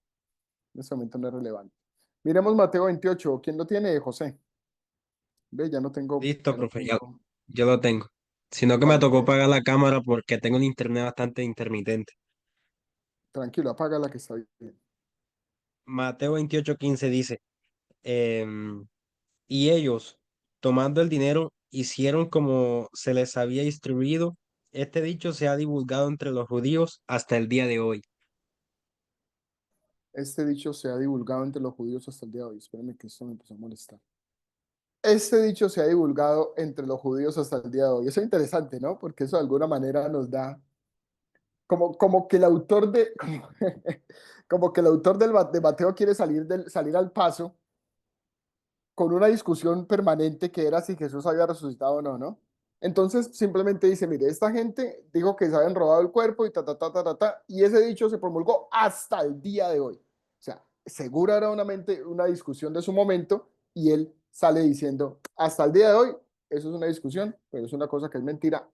S1: en este momento no es relevante. Miremos Mateo 28. ¿Quién lo tiene? José. Ve, ya no tengo,
S7: Listo,
S1: ya no
S7: profe, ya,
S1: tengo.
S7: yo lo tengo. Sino que me
S1: Dale,
S7: tocó
S1: pues.
S7: apagar la cámara porque tengo un internet bastante intermitente.
S1: Tranquilo, apaga la que está bien.
S7: Mateo 28:15 dice, y ellos, tomando el dinero, hicieron como se les había instruido. Este dicho se ha divulgado entre los judíos hasta el día de hoy.
S1: Este dicho se ha divulgado entre los judíos hasta el día de hoy. Espérenme que esto me empezó a molestar. Este dicho se ha divulgado entre los judíos hasta el día de hoy. Eso es interesante, ¿no? Porque eso de alguna manera nos da como que el autor como que el autor de Mateo quiere salir al paso con una discusión permanente que era si Jesús había resucitado o no, ¿no? Entonces simplemente dice, mire, esta gente dijo que se habían robado el cuerpo y y ese dicho se promulgó hasta el día de hoy. O sea, segura era una discusión de su momento y él sale diciendo, hasta el día de hoy, eso es una discusión, pero es una cosa que es mentira,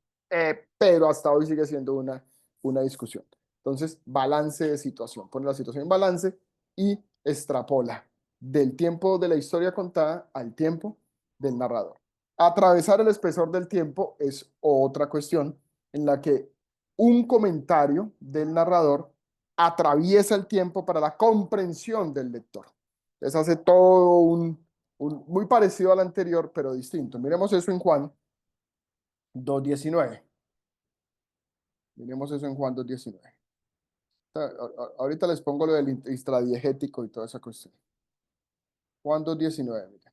S1: pero hasta hoy sigue siendo una discusión. Entonces, balance de situación, pone la situación en balance y extrapola del tiempo de la historia contada al tiempo del narrador. Atravesar el espesor del tiempo es otra cuestión en la que un comentario del narrador atraviesa el tiempo para la comprensión del lector. Entonces hace todo muy parecido al anterior, pero distinto. Miremos eso en Juan 2:19. Miremos eso en Juan 2:19. Ahorita les pongo lo del extradiegético y toda esa cuestión. Juan 2:19, mira.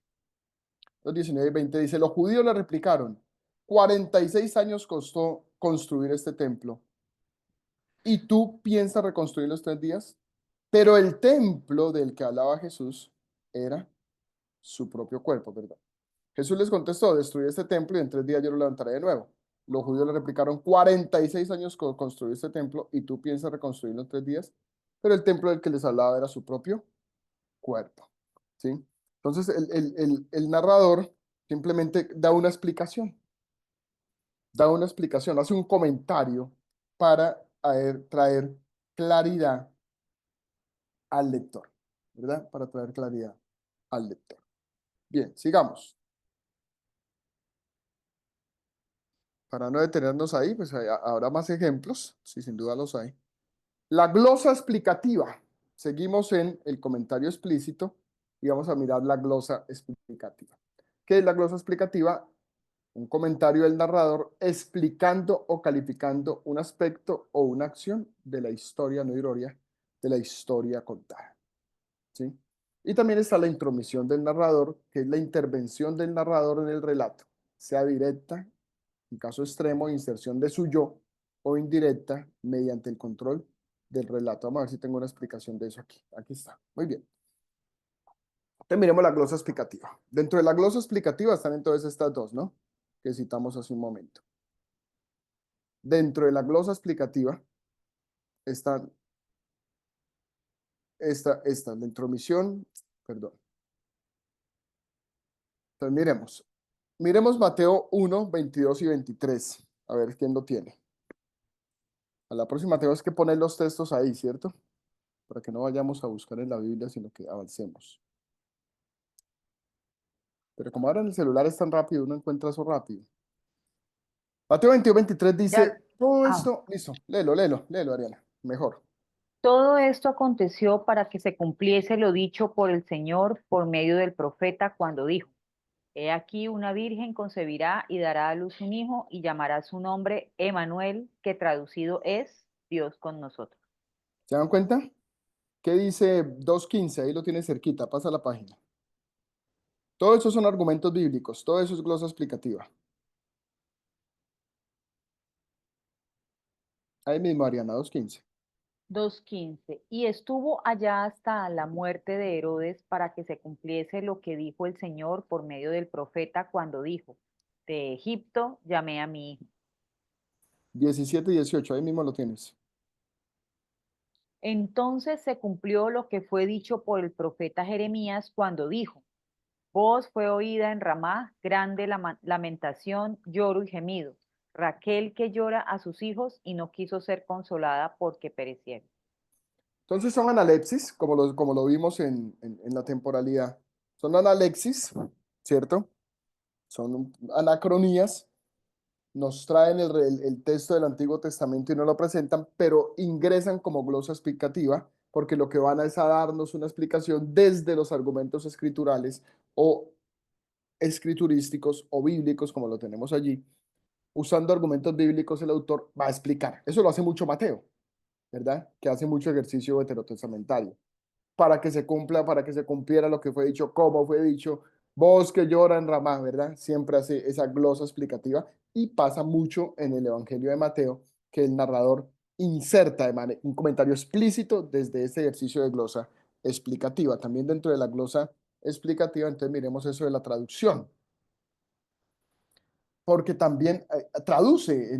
S1: 2:19 y 20 dice, los judíos le replicaron, 46 años costó construir este templo, ¿y tú piensas reconstruirlo en 3 días? Pero el templo del que hablaba Jesús era su propio cuerpo, ¿verdad? Jesús les contestó, destruí este templo y en 3 días yo lo levantaré de nuevo. Los judíos le replicaron, 46 años construir este templo, ¿y tú piensas reconstruirlo en 3 días? Pero el templo del que les hablaba era su propio cuerpo, ¿sí? Entonces el narrador simplemente da una explicación, hace un comentario para traer claridad al lector, ¿verdad? Para traer claridad al lector. Bien, sigamos. Para no detenernos ahí, pues habrá más ejemplos, sí, sin duda los hay. La glosa explicativa. Seguimos en el comentario explícito y vamos a mirar la glosa explicativa. ¿Qué es la glosa explicativa? Un comentario del narrador explicando o calificando un aspecto o una acción de la historia no ironia, de la historia contada. ¿Sí? Y también está la intromisión del narrador, que es la intervención del narrador en el relato, sea directa, en caso extremo, inserción de su yo, o indirecta, mediante el control del relato. Vamos a ver si tengo una explicación de eso aquí. Aquí está. Muy bien. Entonces miremos la glosa explicativa. Dentro de la glosa explicativa están entonces estas dos, ¿no? Que citamos hace un momento. Dentro de la glosa explicativa están la intromisión, perdón. Entonces miremos Mateo 1, 22 y 23. A ver quién lo tiene. A la próxima tenemos que poner los textos ahí, ¿cierto? Para que no vayamos a buscar en la Biblia, sino que avancemos. Pero como ahora en el celular es tan rápido, uno encuentra eso rápido. Mateo 21, 23 dice, todo
S2: Ah,
S1: esto, listo, léelo, Ariana. Mejor.
S2: Todo esto aconteció para que se cumpliese lo dicho por el Señor por medio del profeta cuando dijo, He aquí una virgen concebirá y dará a luz un hijo y llamará su nombre Emanuel, que traducido es Dios con nosotros.
S1: ¿Se dan cuenta? ¿Qué dice 2.15? Ahí lo tiene cerquita, pasa la página. Todo eso son argumentos bíblicos, todo eso es glosa explicativa. Ahí mismo, Ariana, 2.15.
S2: 2:15. Y estuvo allá hasta la muerte de Herodes para que se cumpliese lo que dijo el Señor por medio del profeta cuando dijo, de Egipto llamé a mi hijo.
S1: 17 y 18, ahí mismo lo tienes.
S2: Entonces se cumplió lo que fue dicho por el profeta Jeremías cuando dijo, Voz fue oída en Ramá, grande lamentación, lloro y gemido. Raquel que llora a sus hijos y no quiso ser consolada porque perecieron.
S1: Entonces son analepsis, como lo vimos en la temporalidad. Son analexis, ¿cierto? Son anacronías, nos traen el texto del Antiguo Testamento y nos lo presentan, pero ingresan como glosa explicativa, porque lo que van es a darnos una explicación desde los argumentos escriturales o escriturísticos o bíblicos, como lo tenemos allí. Usando argumentos bíblicos, el autor va a explicar. Eso lo hace mucho Mateo, ¿verdad? Que hace mucho ejercicio veterotestamentario para que se cumpla, para que se cumpliera lo que fue dicho, como fue dicho, voz que llora en Ramá, ¿verdad? Siempre hace esa glosa explicativa y pasa mucho en el Evangelio de Mateo, que el narrador inserta un comentario explícito desde este ejercicio de glosa explicativa. También dentro de la glosa explicativa, entonces miremos eso de la traducción, porque también traduce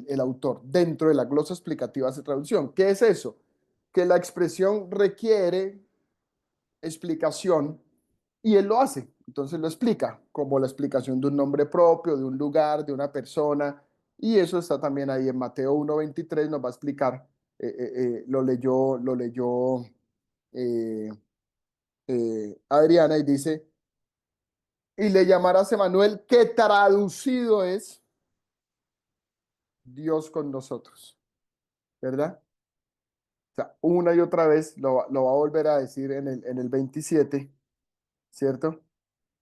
S1: el autor dentro de la glosa explicativa hace traducción. ¿Qué es eso? Que la expresión requiere explicación y él lo hace. Entonces lo explica, como la explicación de un nombre propio, de un lugar, de una persona. Y eso está también ahí en Mateo 1:23, nos va a explicar, lo leyó eh, Adriana y dice, y le llamarás Emanuel, que traducido es Dios con nosotros, ¿verdad? O sea, una y otra vez lo va a volver a decir en el 27, ¿cierto?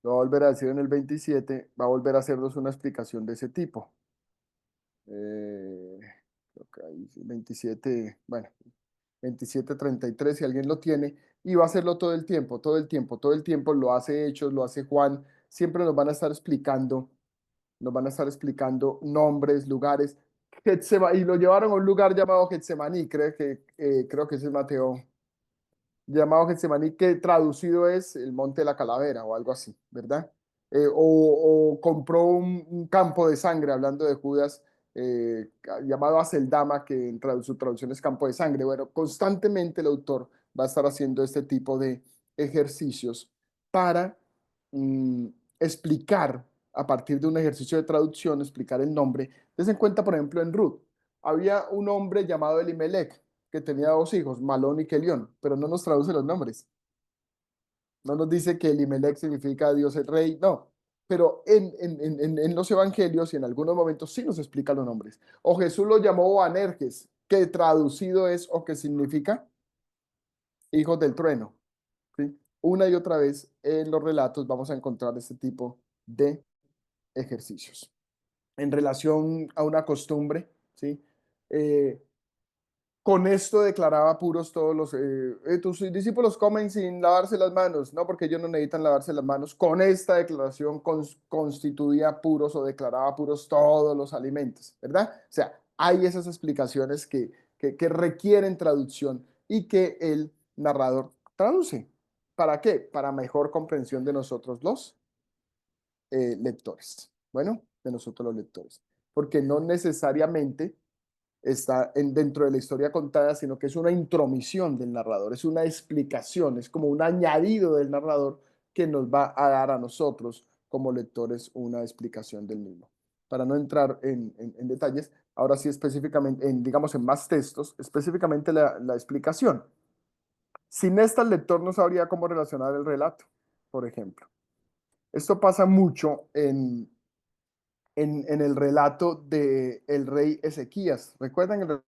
S1: Lo va a volver a decir en el 27, va a volver a hacernos una explicación de ese tipo. Creo que ahí sí, 27, bueno, 27:33, si alguien lo tiene, y va a hacerlo todo el tiempo, todo el tiempo, todo el tiempo, lo hace Hechos, lo hace Juan, siempre nos van a estar explicando nombres, lugares, y lo llevaron a un lugar llamado Getsemaní, creo que ese es Mateo, llamado Getsemaní, que traducido es el Monte de la Calavera o algo así, ¿verdad? O compró un campo de sangre, hablando de Judas, llamado Aceldama, que su traducción es campo de sangre. Bueno, constantemente el autor va a estar haciendo este tipo de ejercicios para mm, explicar, a partir de un ejercicio de traducción, explicar el nombre. Tense en cuenta, por ejemplo, en Ruth, había un hombre llamado Elimelech, que tenía dos hijos, Malón y Kelión, pero no nos traduce los nombres. No nos dice que Elimelech significa Dios es rey, no. Pero en los evangelios y en algunos momentos sí nos explica los nombres. O Jesús lo llamó Boanerges, que traducido es o que significa hijos del trueno. ¿Sí? Una y otra vez en los relatos vamos a encontrar este tipo de ejercicios. En relación a una costumbre, ¿sí? Con esto declaraba puros todos tus discípulos comen sin lavarse las manos, no porque ellos no necesitan lavarse las manos. Con esta declaración constituía puros o declaraba puros todos los alimentos, ¿verdad? O sea, hay esas explicaciones que requieren traducción y que el narrador traduce. ¿Para qué? Para mejor comprensión de nosotros los lectores. Bueno, de nosotros los lectores. Porque no necesariamente está dentro de la historia contada, sino que es una intromisión del narrador, es una explicación, es como un añadido del narrador que nos va a dar a nosotros como lectores una explicación del mismo. Para no entrar en detalles, ahora sí específicamente, digamos en más textos, específicamente la explicación. Sin esta el lector no sabría cómo relacionar el relato, por ejemplo. Esto pasa mucho en el relato del rey Ezequías. ¿Recuerdan el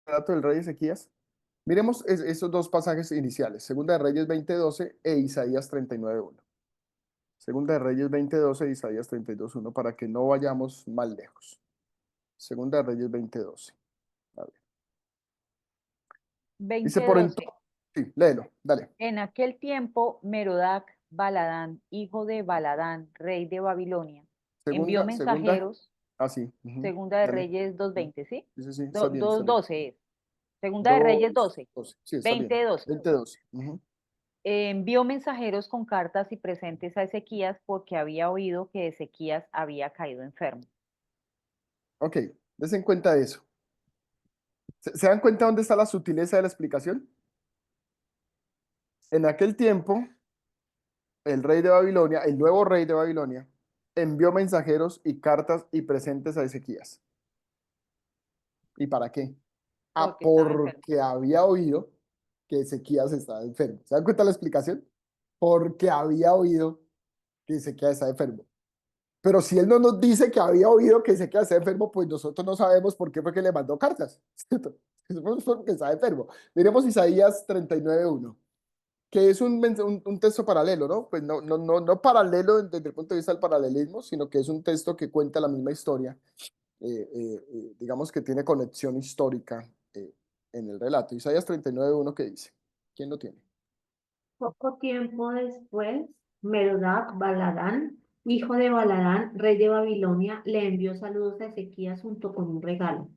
S1: relato del rey Ezequías? Miremos esos dos pasajes iniciales, Segunda de Reyes 20:12 e Isaías 39:1. Segunda de Reyes 20:12 e Isaías 32:1 para que no vayamos más lejos. Segunda de Reyes 20:12. A ver. Dice por
S2: 20:12.
S1: entonces, sí, léelo, dale.
S2: En aquel tiempo, Merodac Baladán, hijo de Baladán, rey de Babilonia, envió
S1: Segunda,
S2: mensajeros,
S1: sí.
S2: Segunda de
S1: Dale.
S2: Reyes 2:20, ¿sí?
S1: Sí, estás bien, estás bien.
S2: 2:12 es. Segunda de Reyes 12,
S1: 12, sí, está bien.
S2: 20:12.
S1: 20:12.
S2: Envió mensajeros con cartas y presentes a Ezequías porque había oído que Ezequías había caído enfermo.
S1: Ok, des en cuenta de eso. ¿Se dan cuenta dónde está la sutileza de la explicación? En aquel tiempo, el rey de Babilonia, el nuevo rey de Babilonia, envió mensajeros y cartas y presentes a Ezequías. ¿Y para qué?
S2: Porque estaba enfermo.
S1: Porque había oído que Ezequías estaba enfermo. ¿Se dan cuenta de la explicación? Porque había oído que Ezequías estaba enfermo. Pero si él no nos dice que había oído que Ezequías estaba enfermo, pues nosotros no sabemos por qué fue que le mandó cartas. ¿Cierto? Eso fue porque estaba enfermo. Miremos Isaías 39:1, que es un texto paralelo, ¿no? Pues no paralelo desde el punto de vista del paralelismo, sino que es un texto que cuenta la misma historia, digamos que tiene conexión histórica en el relato. Isaías 39:1, ¿qué dice? ¿Quién lo tiene?
S3: Poco tiempo después, Merodac Baladán, hijo de Baladán, rey de Babilonia, le envió saludos a Ezequías junto con un regalo.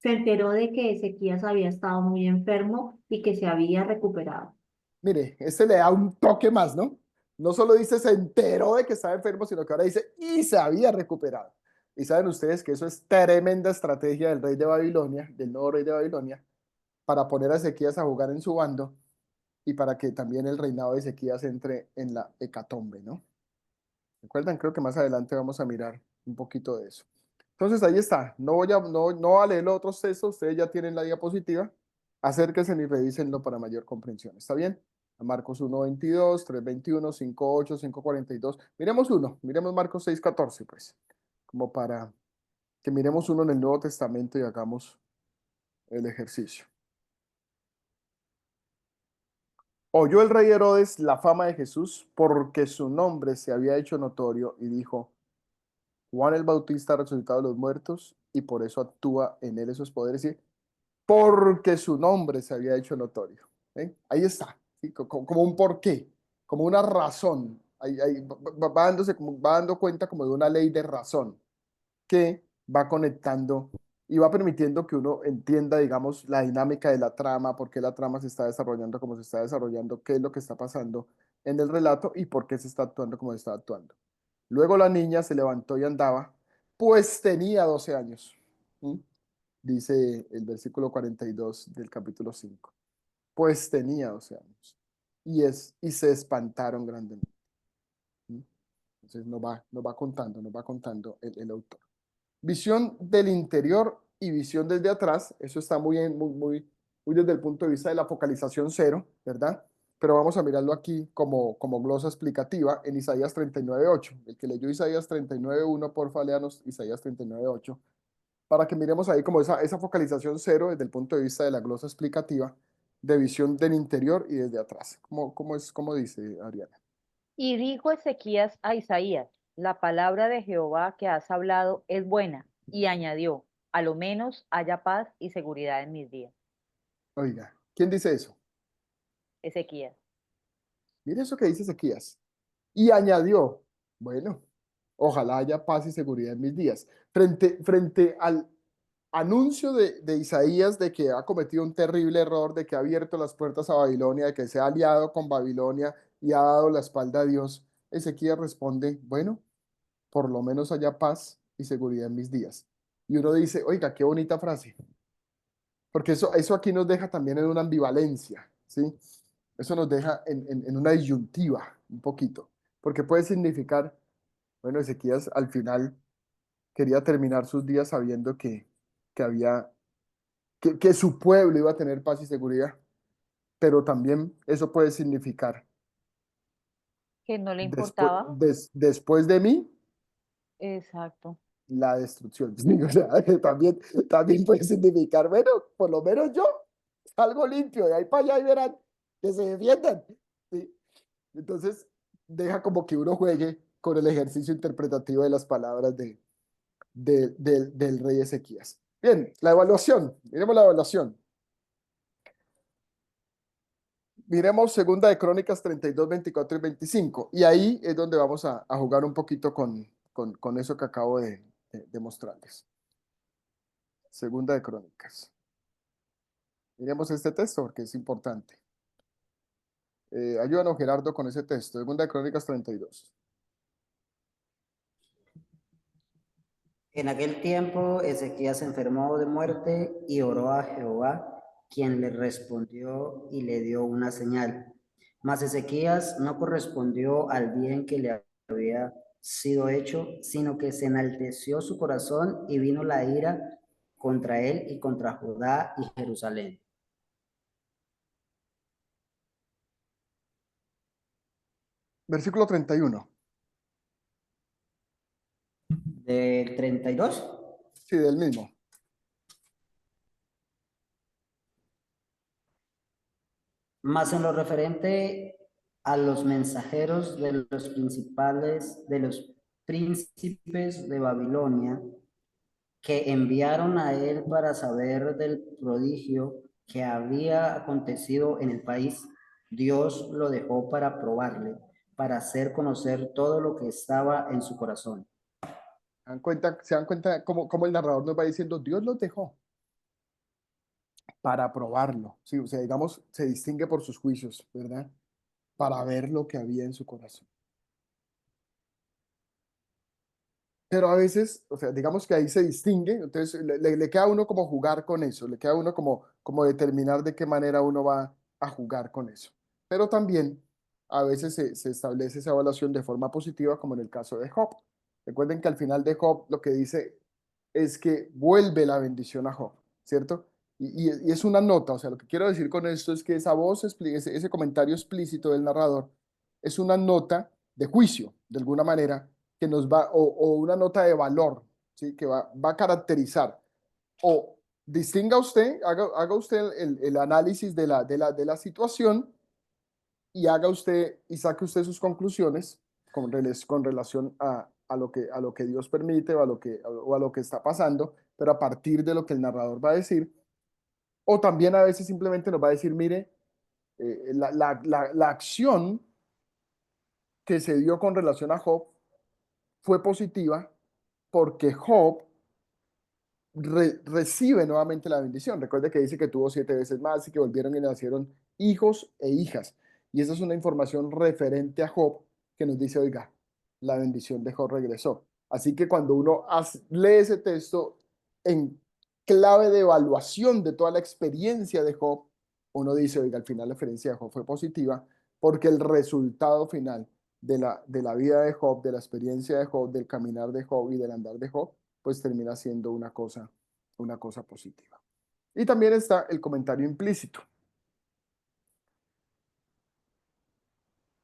S3: Se enteró de que Ezequías había estado muy enfermo y que se había recuperado.
S1: Mire, este le da un toque más, ¿no? No solo dice se enteró de que estaba enfermo, sino que ahora dice y se había recuperado. Y saben ustedes que eso es tremenda estrategia del rey de Babilonia, del nuevo rey de Babilonia, para poner a Ezequías a jugar en su bando y para que también el reinado de Ezequías entre en la hecatombe, ¿no? ¿Recuerdan? Creo que más adelante vamos a mirar un poquito de eso. Entonces ahí está. No voy a leer los otros textos, ustedes ya tienen la diapositiva. Acérquense y revísenlo para mayor comprensión. ¿Está bien? A Marcos 1:22, 3:21, 5:8, 5:42. Miremos Marcos 6:14, pues, como para que miremos uno en el Nuevo Testamento y hagamos el ejercicio. Oyó el rey Herodes la fama de Jesús porque su nombre se había hecho notorio y dijo: Juan el Bautista ha resucitado de los muertos y por eso actúa en él esos poderes, ¿sí? Porque su nombre se había hecho notorio. ¿Eh? Ahí está, ¿sí? Como un porqué, como una razón. Ahí va dando cuenta como de una ley de razón que va conectando y va permitiendo que uno entienda, digamos, la dinámica de la trama, por qué la trama se está desarrollando como se está desarrollando, qué es lo que está pasando en el relato y por qué se está actuando como se está actuando. Luego la niña se levantó y andaba, pues tenía 12 años. ¿Mm? Dice el versículo 42 del capítulo 5. Pues tenía 12 años. Y se espantaron grandemente. ¿Mm? Entonces nos va contando el autor. Visión del interior y visión desde atrás. Eso está muy desde el punto de vista de la focalización cero, ¿verdad? Pero vamos a mirarlo aquí como glosa explicativa en Isaías 39:8. El que leyó Isaías 39:1, porfa, léanos Isaías 39:8, para que miremos ahí como esa focalización cero desde el punto de vista de la glosa explicativa, de visión del interior y desde atrás. ¿Cómo dice Ariana?
S2: Y dijo Ezequías a Isaías: la palabra de Jehová que has hablado es buena. Y añadió: a lo menos haya paz y seguridad en mis días.
S1: Oiga, ¿quién dice eso?
S2: Ezequías.
S1: Mire eso que dice Ezequías. Y añadió, bueno, ojalá haya paz y seguridad en mis días. Frente al anuncio de Isaías de que ha cometido un terrible error, de que ha abierto las puertas a Babilonia, de que se ha aliado con Babilonia y ha dado la espalda a Dios, Ezequías responde, bueno, por lo menos haya paz y seguridad en mis días. Y uno dice, oiga, qué bonita frase, porque eso aquí nos deja también en una ambivalencia, ¿sí? Eso nos deja en una disyuntiva un poquito, porque puede significar, bueno, Ezequías al final quería terminar sus días sabiendo que había, que su pueblo iba a tener paz y seguridad, pero también eso puede significar,
S2: Que no le
S1: después,
S2: importaba.
S1: después de mí,
S2: Exacto.
S1: la destrucción. Sí, o sea, también puede significar, bueno, por lo menos yo salgo limpio, de ahí para allá y verán que se defiendan. ¿Sí? Entonces, deja como que uno juegue con el ejercicio interpretativo de las palabras del rey Ezequías. Bien, la evaluación. Miremos la evaluación. Miremos Segunda de Crónicas 32, 24 y 25. Y ahí es donde vamos a jugar un poquito con eso que acabo de mostrarles. Segunda de Crónicas. Miremos este texto porque es importante. Ayúdanos, Gerardo, con ese texto. Segunda de Crónicas 32.
S5: En aquel tiempo Ezequías se enfermó de muerte y oró a Jehová, quien le respondió y le dio una señal. Mas Ezequías no correspondió al bien que le había sido hecho, sino que se enalteció su corazón y vino la ira contra él y contra Judá y Jerusalén.
S1: Versículo 31.
S5: Del 32.
S1: Sí, del mismo.
S5: Mas en lo referente a los mensajeros de los principales, de los príncipes de Babilonia, que enviaron a él para saber del prodigio que había acontecido en el país, Dios lo dejó para probarle, para hacer conocer todo lo que estaba en su corazón.
S1: ¿Se dan cuenta cómo el narrador nos va diciendo, Dios los dejó para probarlo? Sí, o sea, digamos, se distingue por sus juicios, ¿verdad? Para ver lo que había en su corazón. Pero a veces, o sea, digamos que ahí se distingue, entonces le queda a uno como jugar con eso, le queda a uno como determinar de qué manera uno va a jugar con eso. Pero también a veces se establece esa evaluación de forma positiva, como en el caso de Job. Recuerden que al final de Job lo que dice es que vuelve la bendición a Job, ¿cierto? Y es una nota, o sea, lo que quiero decir con esto es que esa voz, ese comentario explícito del narrador, es una nota de juicio, de alguna manera, que nos va, o una nota de valor, ¿sí? Que va a caracterizar, o distinga usted, haga usted el análisis de la situación y haga usted y saque usted sus conclusiones con relación a lo que Dios permite o a lo que está pasando, pero a partir de lo que el narrador va a decir, o también a veces simplemente nos va a decir, mire, la acción que se dio con relación a Job fue positiva porque Job recibe nuevamente la bendición. Recuerde que dice que tuvo 7 veces más y que volvieron y nacieron hijos e hijas. Y esa es una información referente a Job que nos dice, oiga, la bendición de Job regresó. Así que cuando uno lee ese texto en clave de evaluación de toda la experiencia de Job, uno dice, oiga, al final la experiencia de Job fue positiva porque el resultado final de la vida de Job, de la experiencia de Job, del caminar de Job y del andar de Job, pues termina siendo una cosa positiva. Y también está el comentario implícito.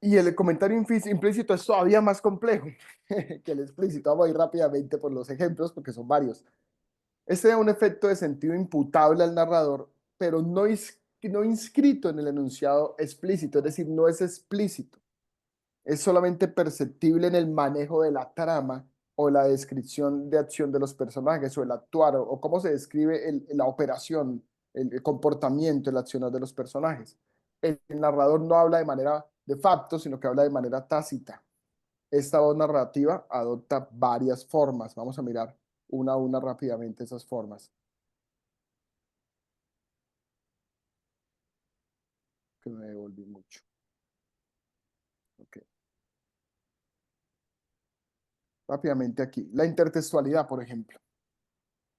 S1: Y el comentario implícito es todavía más complejo que el explícito. Vamos a ir rápidamente por los ejemplos porque son varios. Este da un efecto de sentido imputable al narrador, pero no inscrito en el enunciado explícito, es decir, no es explícito. Es solamente perceptible en el manejo de la trama o la descripción de acción de los personajes o el actuar o cómo se describe la operación, el comportamiento, el accionar de los personajes. El narrador no habla de manera de facto, sino que habla de manera tácita. Esta voz narrativa adopta varias formas. Vamos a mirar una a una rápidamente esas formas. Que me devolví mucho. Ok. Rápidamente aquí. La intertextualidad, por ejemplo.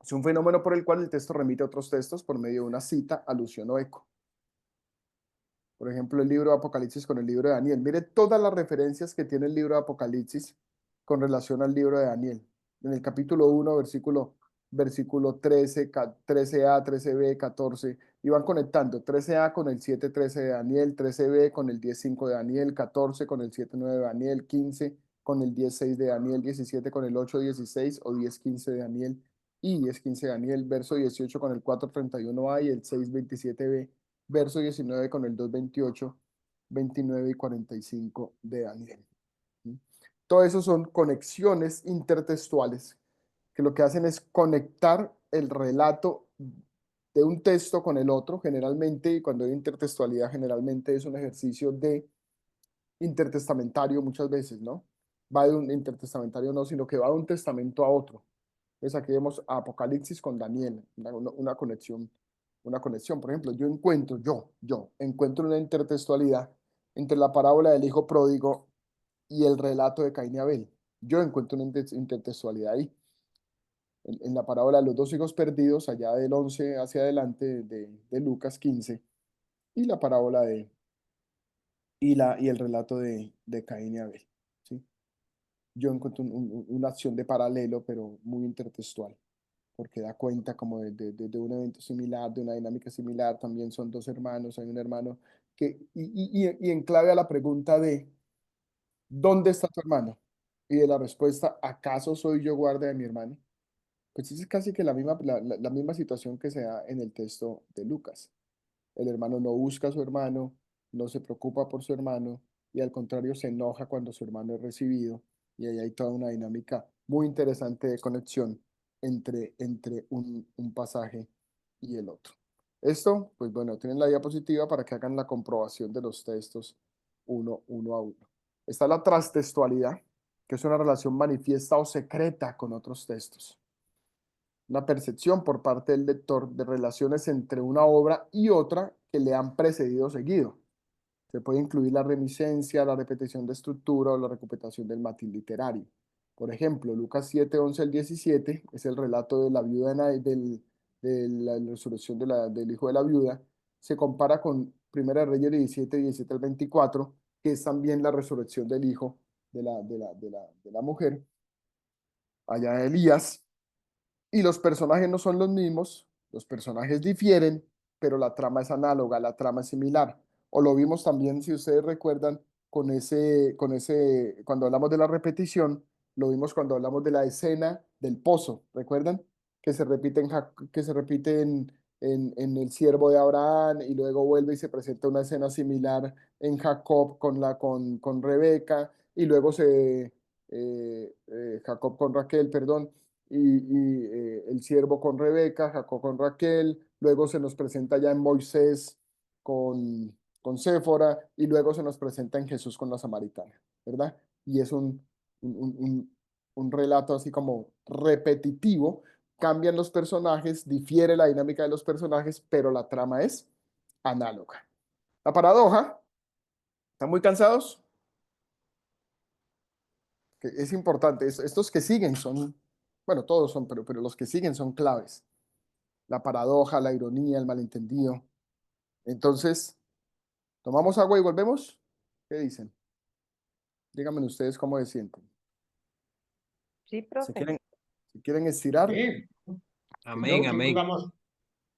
S1: Es un fenómeno por el cual el texto remite a otros textos por medio de una cita, alusión o eco. Por ejemplo, el libro de Apocalipsis con el libro de Daniel. Mire todas las referencias que tiene el libro de Apocalipsis con relación al libro de Daniel. En el capítulo 1, versículo 13, 13a, 13b, 14, y van conectando 13a con el 7.13 de Daniel, 13b con el 10.5 de Daniel, 14 con el 7.9 de Daniel, 15 con el 10:6 de Daniel, 17 con el 8:16 o 10:15 de Daniel y 10:15 de Daniel, verso 18 con el 4:31a y el 6:27b, verso 19 con el 2:28, 29 y 45 de Daniel. ¿Sí? Todo eso son conexiones intertextuales que lo que hacen es conectar el relato de un texto con el otro, generalmente, y cuando hay intertextualidad, generalmente es un ejercicio de intertestamentario muchas veces, ¿no? Va de un intertestamentario no, sino que va de un testamento a otro. Entonces aquí vemos a Apocalipsis con Daniel, una conexión, Por ejemplo, yo encuentro una intertextualidad entre la parábola del hijo pródigo y el relato de Caín y Abel. Yo encuentro una intertextualidad ahí. En la parábola de los dos hijos perdidos, allá del 11 hacia adelante de Lucas 15, y la parábola y el relato de Caín y Abel. ¿Sí? Yo encuentro una acción de paralelo, pero muy intertextual, porque da cuenta como de un evento similar, de una dinámica similar. También son dos hermanos, hay un hermano y en clave a la pregunta de ¿dónde está tu hermano? Y de la respuesta, ¿acaso soy yo guarda de mi hermano? Pues es casi que la misma situación que se da en el texto de Lucas. El hermano no busca a su hermano, no se preocupa por su hermano y al contrario se enoja cuando su hermano es recibido. Y ahí hay toda una dinámica muy interesante de conexión entre un pasaje y el otro. Esto, pues bueno, tienen la diapositiva para que hagan la comprobación de los textos uno a uno. Está la transtextualidad, que es una relación manifiesta o secreta con otros textos. Una percepción por parte del lector de relaciones entre una obra y otra que le han precedido o seguido. Se puede incluir la reminiscencia, la repetición de estructura o la recuperación del matiz literario. Por ejemplo, Lucas 7, 11 al 17 es el relato de la viuda de la resurrección del hijo de la viuda. Se compara con Primera de Reyes 17, 17 al 24, que es también la resurrección del hijo de la mujer, allá de Elías. Y los personajes no son los mismos, los personajes difieren, pero la trama es análoga, la trama es similar. O lo vimos también, si ustedes recuerdan, cuando hablamos de la repetición, lo vimos cuando hablamos de la escena del pozo, ¿recuerdan? Que se repite en el siervo de Abraham y luego vuelve y se presenta una escena similar en Jacob con Rebeca y luego Jacob con Raquel, perdón, el siervo con Rebeca, Jacob con Raquel, luego se nos presenta ya en Moisés con Séfora y luego se nos presenta en Jesús con la samaritana, ¿verdad? Y es un relato así como repetitivo, cambian los personajes, difiere la dinámica de los personajes, pero la trama es análoga. La paradoja, ¿están muy cansados? Que es importante, estos que siguen son, bueno, todos son, pero los que siguen son claves. La paradoja, la ironía, el malentendido. Entonces, ¿tomamos agua y volvemos? ¿Qué dicen? Díganme ustedes cómo se sienten.
S2: Sí,
S1: Si
S2: profe.
S1: quieren estirar,
S4: Sí,
S7: Amén,
S4: no,
S7: amén.
S4: vamos.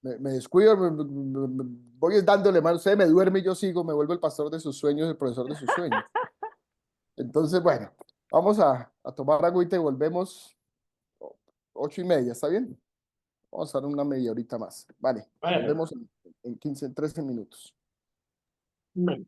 S1: me descuido, voy dándole mal. Usted me duerme y yo sigo, me vuelvo el pastor de sus sueños, el profesor de sus sueños. Entonces, bueno, vamos a tomar agüita y volvemos 8:30, ¿está bien? Vamos a dar una media horita más. Vale,
S4: Bueno,
S1: volvemos en 15, 13 minutos.
S4: bueno.